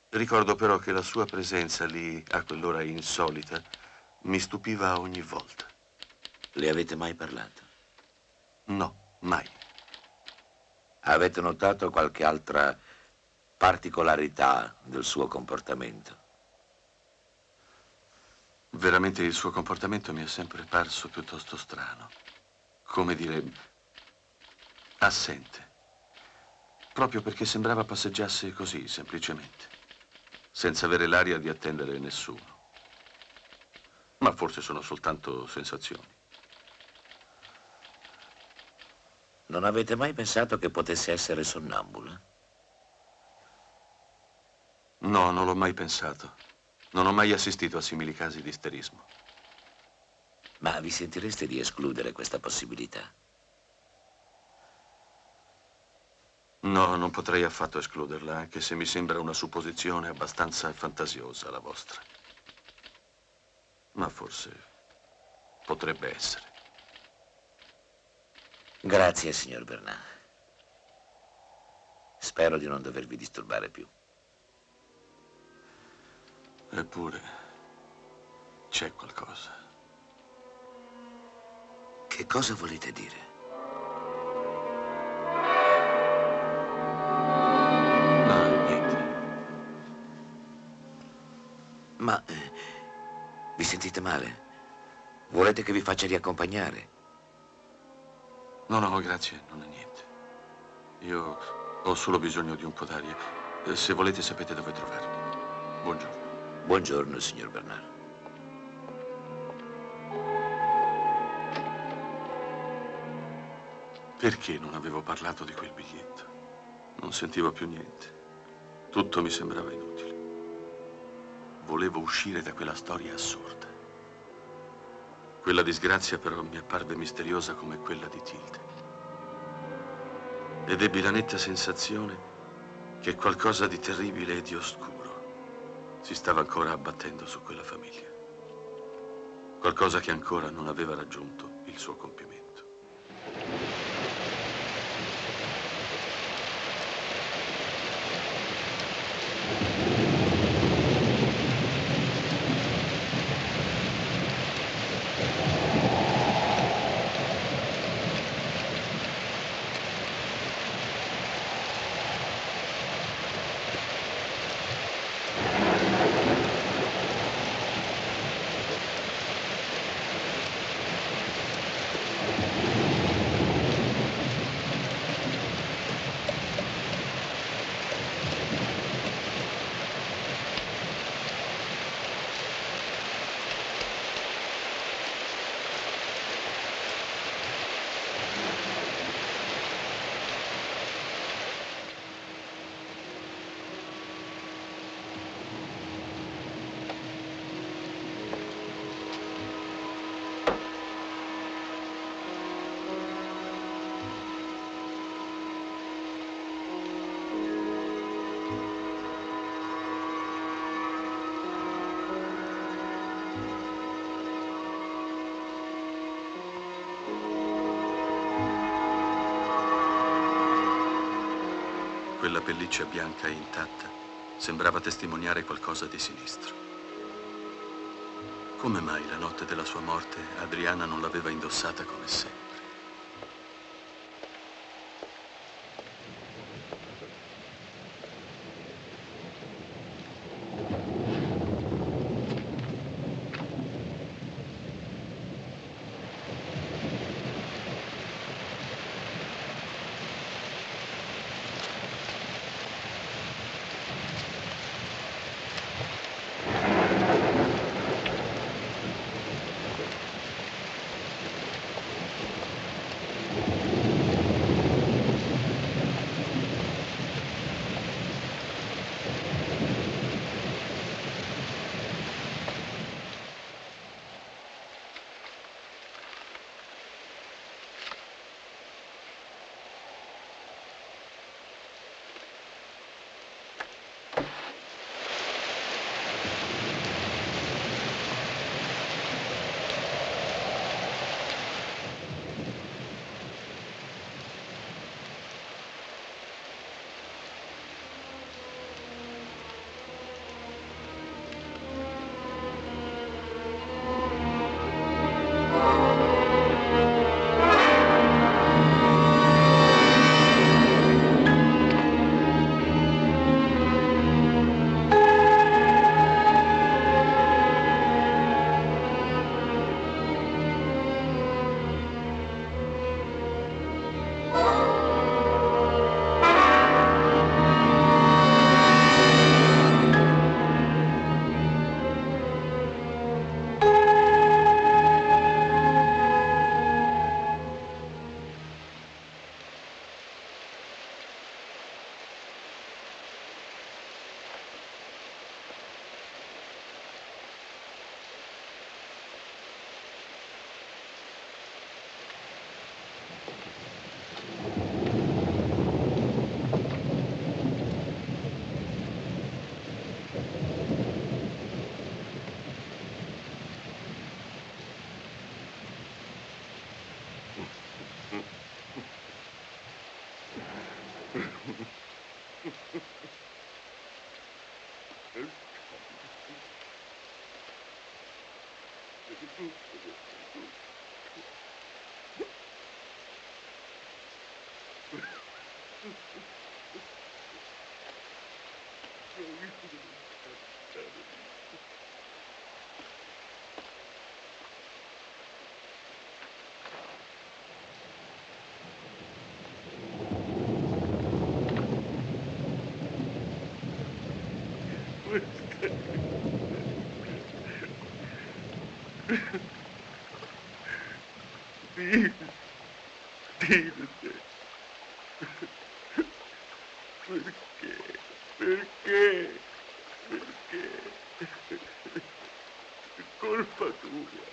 Ricordo però che la sua presenza lì, a quell'ora insolita, mi stupiva ogni volta. Le avete mai parlato? No, mai. Avete notato qualche altra particolarità del suo comportamento? Veramente il suo comportamento mi è sempre parso piuttosto strano. Come dire, assente. Proprio perché sembrava passeggiasse così, semplicemente, senza avere l'aria di attendere nessuno. Ma forse sono soltanto sensazioni. Non avete mai pensato che potesse essere sonnambula? No, non l'ho mai pensato. Non ho mai assistito a simili casi di isterismo. Ma vi sentireste di escludere questa possibilità? No, non potrei affatto escluderla, anche se mi sembra una supposizione abbastanza fantasiosa la vostra. Ma forse potrebbe essere. Grazie, signor Bernard. Spero di non dovervi disturbare più. Eppure c'è qualcosa. Che cosa volete dire? No, niente. Ma vi sentite male? Volete che vi faccia riaccompagnare? No, grazie, non è niente. Io ho solo bisogno di un po' d'aria. Se volete sapete dove trovarmi. Buongiorno. Buongiorno, signor Bernard. Perché non avevo parlato di quel biglietto? Non sentivo più niente. Tutto mi sembrava inutile. Volevo uscire da quella storia assurda. Quella disgrazia però mi apparve misteriosa come quella di Tilde. Ed ebbi la netta sensazione che qualcosa di terribile e di oscuro si stava ancora abbattendo su quella famiglia. Qualcosa che ancora non aveva raggiunto il suo compimento. Quella pelliccia bianca e intatta sembrava testimoniare qualcosa di sinistro. Come mai la notte della sua morte Adriana non l'aveva indossata come sempre? Perché? È colpa tua.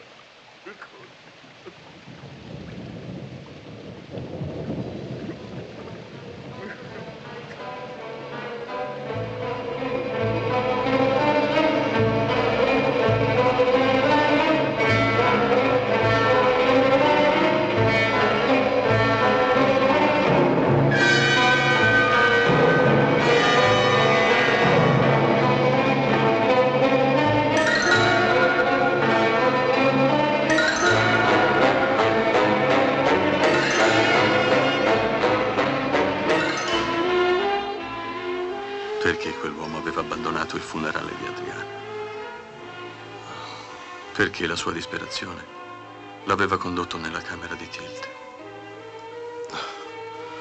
Perché quell'uomo aveva abbandonato il funerale di Adriana? Perché la sua disperazione l'aveva condotto nella camera di Tilde?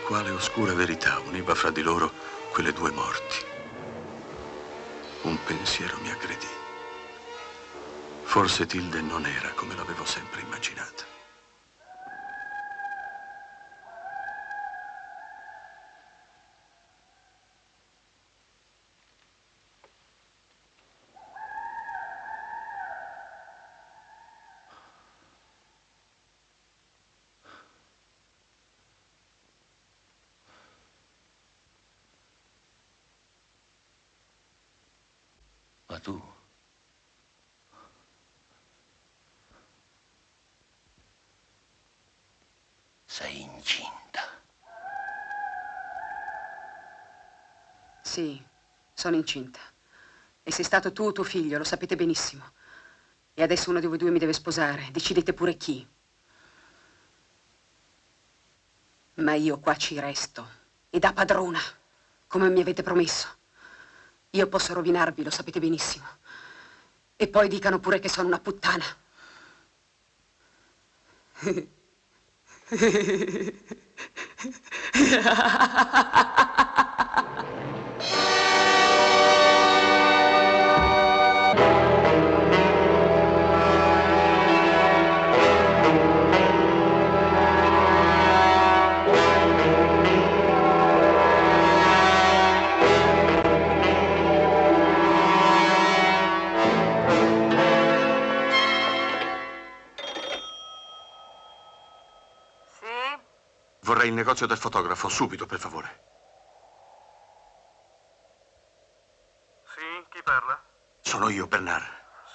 Quale oscura verità univa fra di loro quelle due morti? Un pensiero mi aggredì. Forse Tilde non era come l'avevo sempre immaginata. Ma tu? Sei incinta. Sì, sono incinta. E sei stato tu o tuo figlio, lo sapete benissimo. E adesso uno di voi due mi deve sposare. Decidete pure chi. Ma io qua ci resto. E da padrona, come mi avete promesso. Io posso rovinarvi, lo sapete benissimo. E poi dicano pure che sono una puttana. Vorrei il negozio del fotografo, subito, per favore. Sì, chi parla? Sono io, Bernard.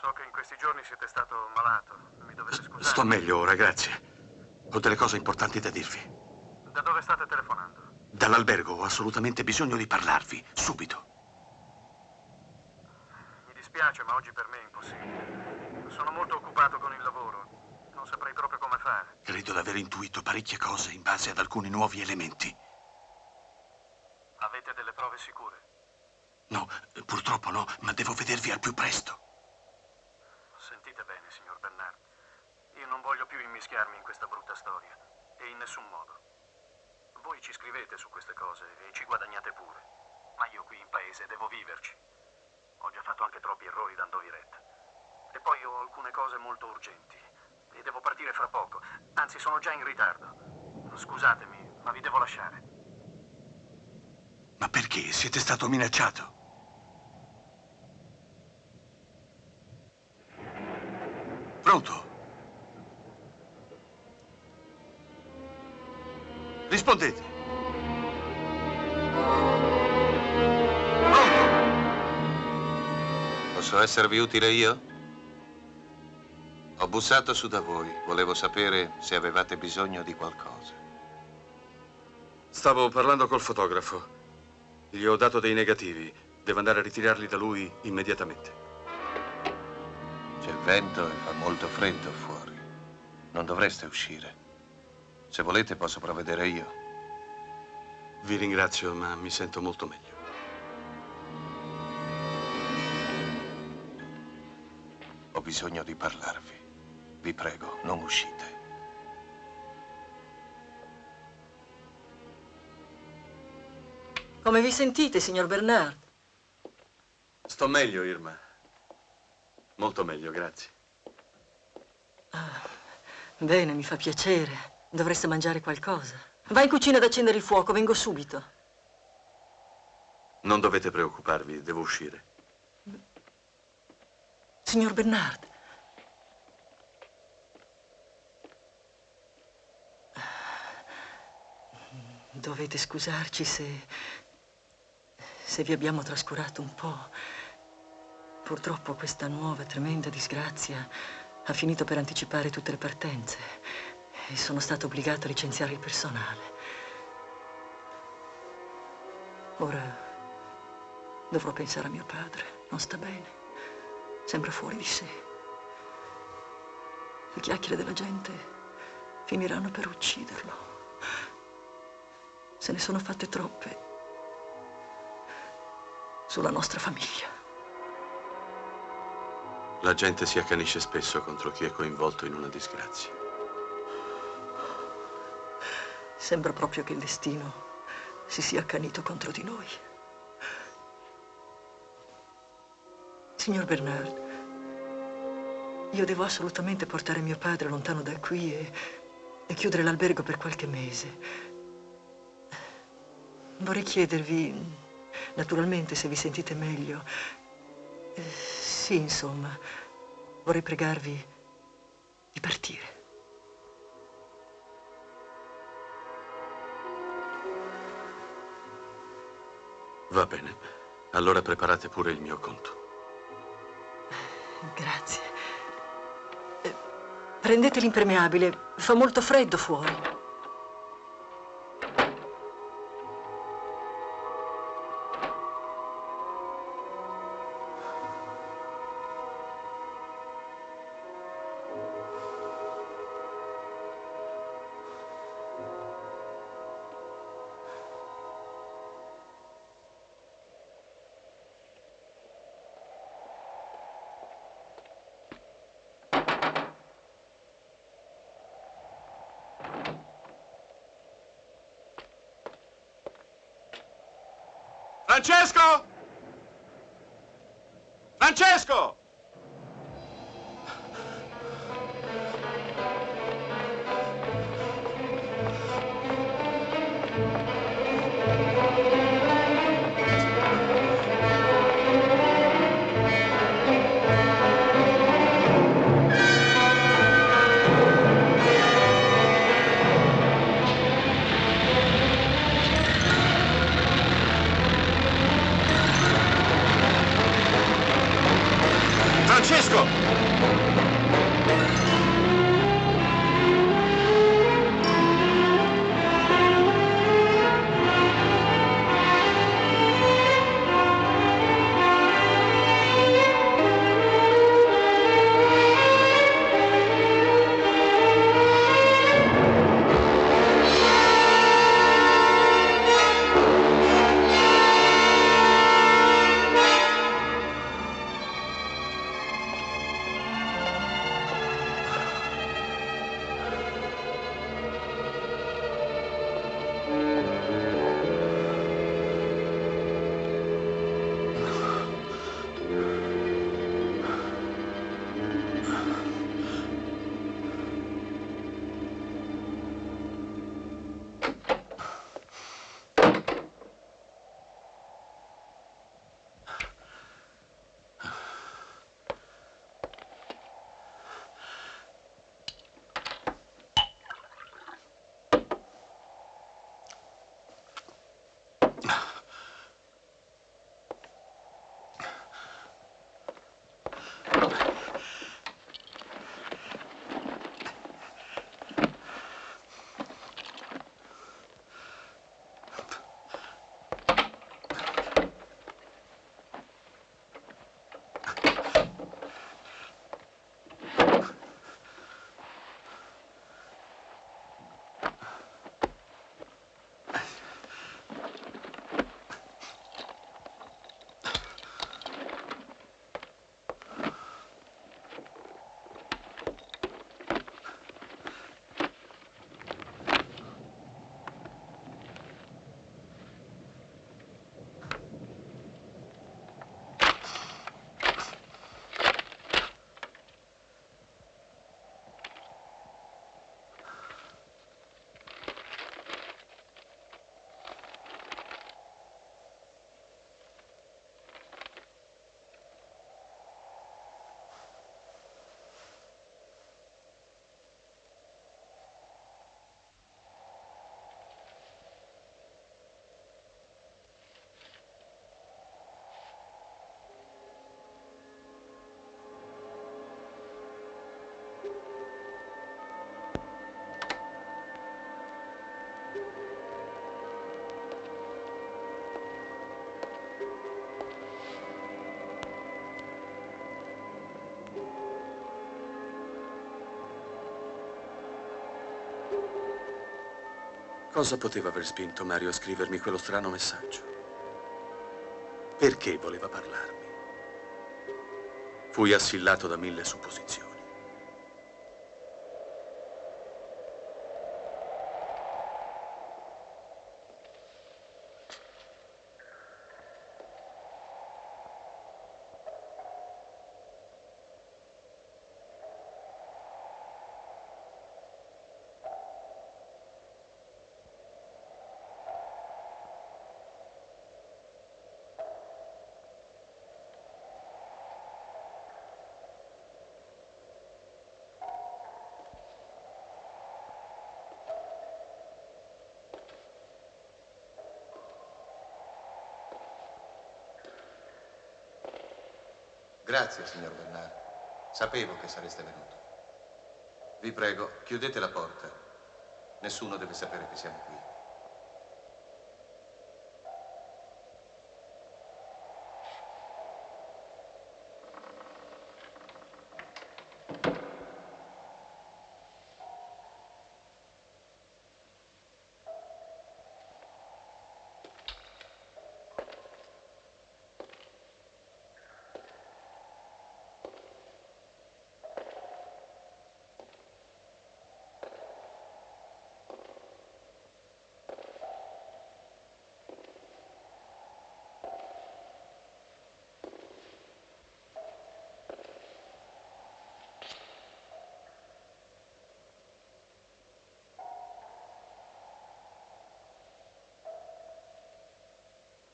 So che in questi giorni siete stato malato. Mi dovete scusare. Sto meglio ora, grazie. Ho delle cose importanti da dirvi. Da dove state telefonando? Dall'albergo ho assolutamente bisogno di parlarvi, subito. Mi dispiace, ma oggi per me è impossibile. Sono molto occupato con il lavoro. Non saprei proprio come fare. Credo di aver intuito parecchie cose in base ad alcuni nuovi elementi. Avete delle prove sicure? No, purtroppo no, ma devo vedervi al più presto. Sentite bene, signor Bernard. Io non voglio più immischiarmi in questa brutta storia. E in nessun modo. Voi ci scrivete su queste cose e ci guadagnate pure. Ma io qui in paese devo viverci. Ho già fatto anche troppi errori dandovi retta. E poi ho alcune cose molto urgenti. E devo partire fra poco. Anzi, sono già in ritardo. Scusatemi, ma vi devo lasciare. Ma perché? Siete stato minacciato? Pronto? Rispondete. Pronto? Posso esservi utile io? Ho bussato su da voi. Volevo sapere se avevate bisogno di qualcosa. Stavo parlando col fotografo. Gli ho dato dei negativi. Devo andare a ritirarli da lui immediatamente. C'è vento e fa molto freddo fuori. Non dovreste uscire. Se volete posso provvedere io. Vi ringrazio, ma mi sento molto meglio. Ho bisogno di parlarvi. Vi prego, non uscite. Come vi sentite, signor Bernard? Sto meglio, Irma. Molto meglio, grazie. Ah, bene, mi fa piacere. Dovreste mangiare qualcosa. Vai in cucina ad accendere il fuoco, vengo subito. Non dovete preoccuparvi, devo uscire. Signor Bernard. Dovete scusarci se vi abbiamo trascurato un po'. Purtroppo questa nuova tremenda disgrazia ha finito per anticipare tutte le partenze e sono stato obbligato a licenziare il personale. Ora dovrò pensare a mio padre. Non sta bene. Sembra fuori di sé. Le chiacchiere della gente finiranno per ucciderlo. Se ne sono fatte troppe sulla nostra famiglia. La gente si accanisce spesso contro chi è coinvolto in una disgrazia. Sembra proprio che il destino si sia accanito contro di noi. Signor Bernard, io devo assolutamente portare mio padre lontano da qui e chiudere l'albergo per qualche mese. Vorrei chiedervi, naturalmente, se vi sentite meglio. Sì, insomma, vorrei pregarvi di partire. Va bene. Allora preparate pure il mio conto. Grazie. Prendete l'impermeabile, fa molto freddo fuori. Francesco! Francesco! Cosa poteva aver spinto Mario a scrivermi quello strano messaggio? Perché voleva parlarmi? Fui assillato da 1000 supposizioni. Grazie, signor Bernard. Sapevo che sareste venuto. Vi prego, chiudete la porta. Nessuno deve sapere che siamo qui.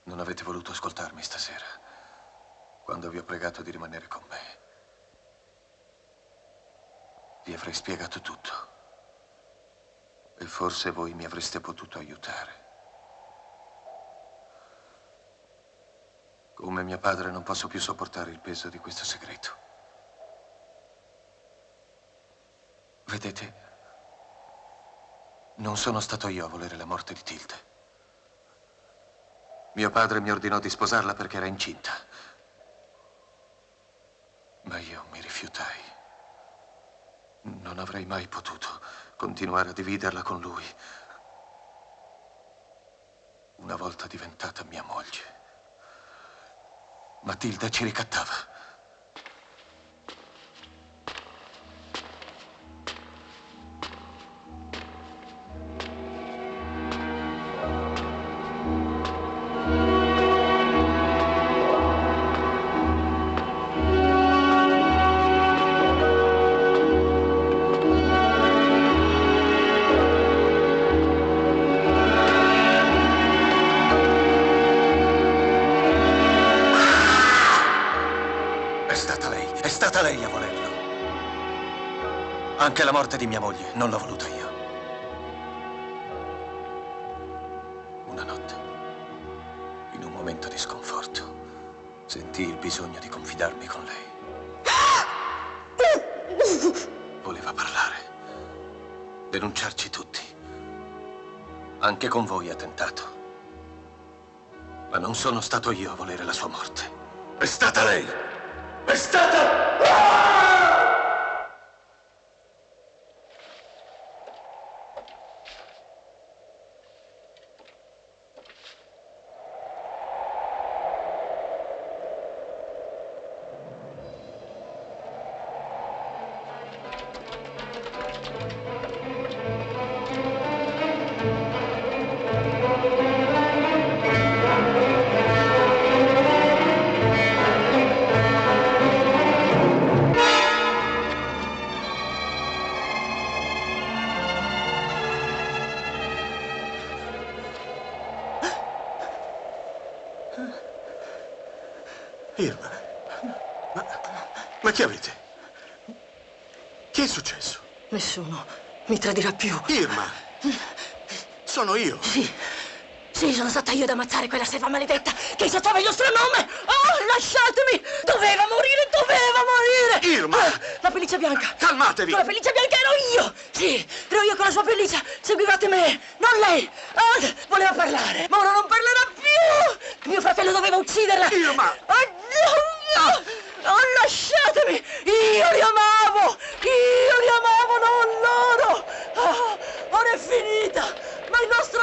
Non avete voluto ascoltarmi stasera, quando vi ho pregato di rimanere con me. Vi avrei spiegato tutto. E forse voi mi avreste potuto aiutare. Come mio padre non posso più sopportare il peso di questo segreto. Vedete, non sono stato io a volere la morte di Tilde. Mio padre mi ordinò di sposarla perché era incinta. Ma io mi rifiutai. Non avrei mai potuto continuare a dividerla con lui. Una volta diventata mia moglie. Matilda ci ricattava. Anche la morte di mia moglie non l'ho voluta io. Una notte, in un momento di sconforto, sentii il bisogno di confidarmi con lei. Voleva parlare, denunciarci tutti. Anche con voi ha tentato. Ma non sono stato io a volere la sua morte. È stata lei! È stata... Irma, ma che avete? Che è successo? Nessuno mi tradirà più. Irma! Sono io! Sì, sono stata io ad ammazzare quella serva maledetta che esaltava il nostro nome! Oh, lasciatemi! Doveva morire! Irma! La pelliccia bianca! Calmatevi! Con la pelliccia bianca ero io! Sì, ero io con la sua pelliccia! Seguivate me, non lei! Voleva parlare, ma ora non parlerà più! Mio fratello doveva ucciderla! Irma! Oh, lasciatemi! Io li amavo, non loro! Ora è finita! Ma il nostro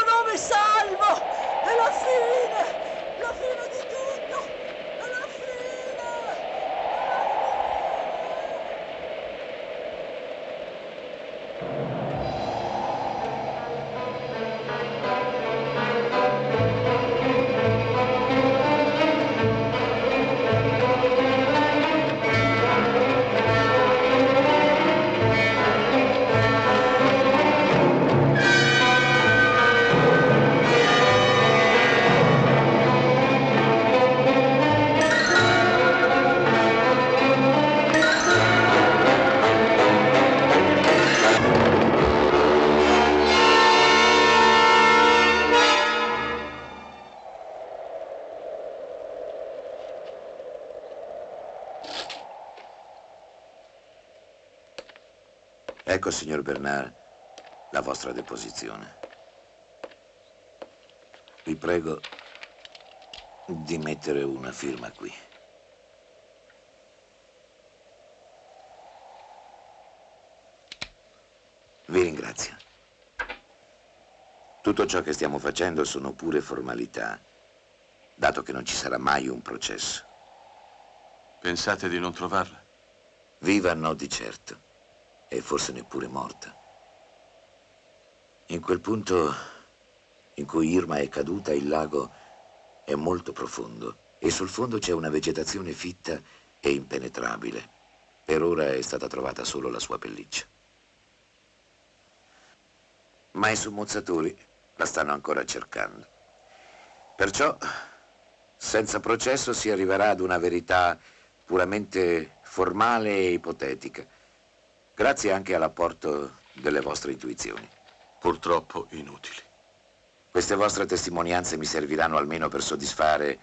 Ecco, signor Bernard, la vostra deposizione. Vi prego di mettere una firma qui. Vi ringrazio. Tutto ciò che stiamo facendo sono pure formalità, dato che non ci sarà mai un processo. Pensate di non trovarla? Viva no di certo, e forse neppure morta. In quel punto in cui Irma è caduta, il lago è molto profondo e sul fondo c'è una vegetazione fitta e impenetrabile. Per ora è stata trovata solo la sua pelliccia. Ma i sommozzatori la stanno ancora cercando. Perciò, senza processo, si arriverà ad una verità puramente formale e ipotetica, grazie anche all'apporto delle vostre intuizioni. Purtroppo inutili. Queste vostre testimonianze mi serviranno almeno per soddisfare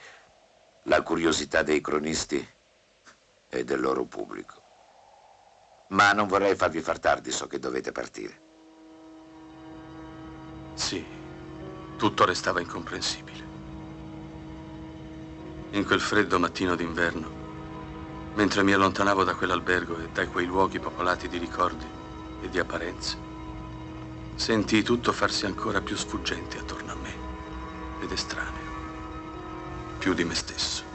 la curiosità dei cronisti e del loro pubblico. Ma non vorrei farvi far tardi, so che dovete partire. Sì, tutto restava incomprensibile. In quel freddo mattino d'inverno, mentre mi allontanavo da quell'albergo e da quei luoghi popolati di ricordi e di apparenze, sentii tutto farsi ancora più sfuggente attorno a me ed estraneo, più di me stesso.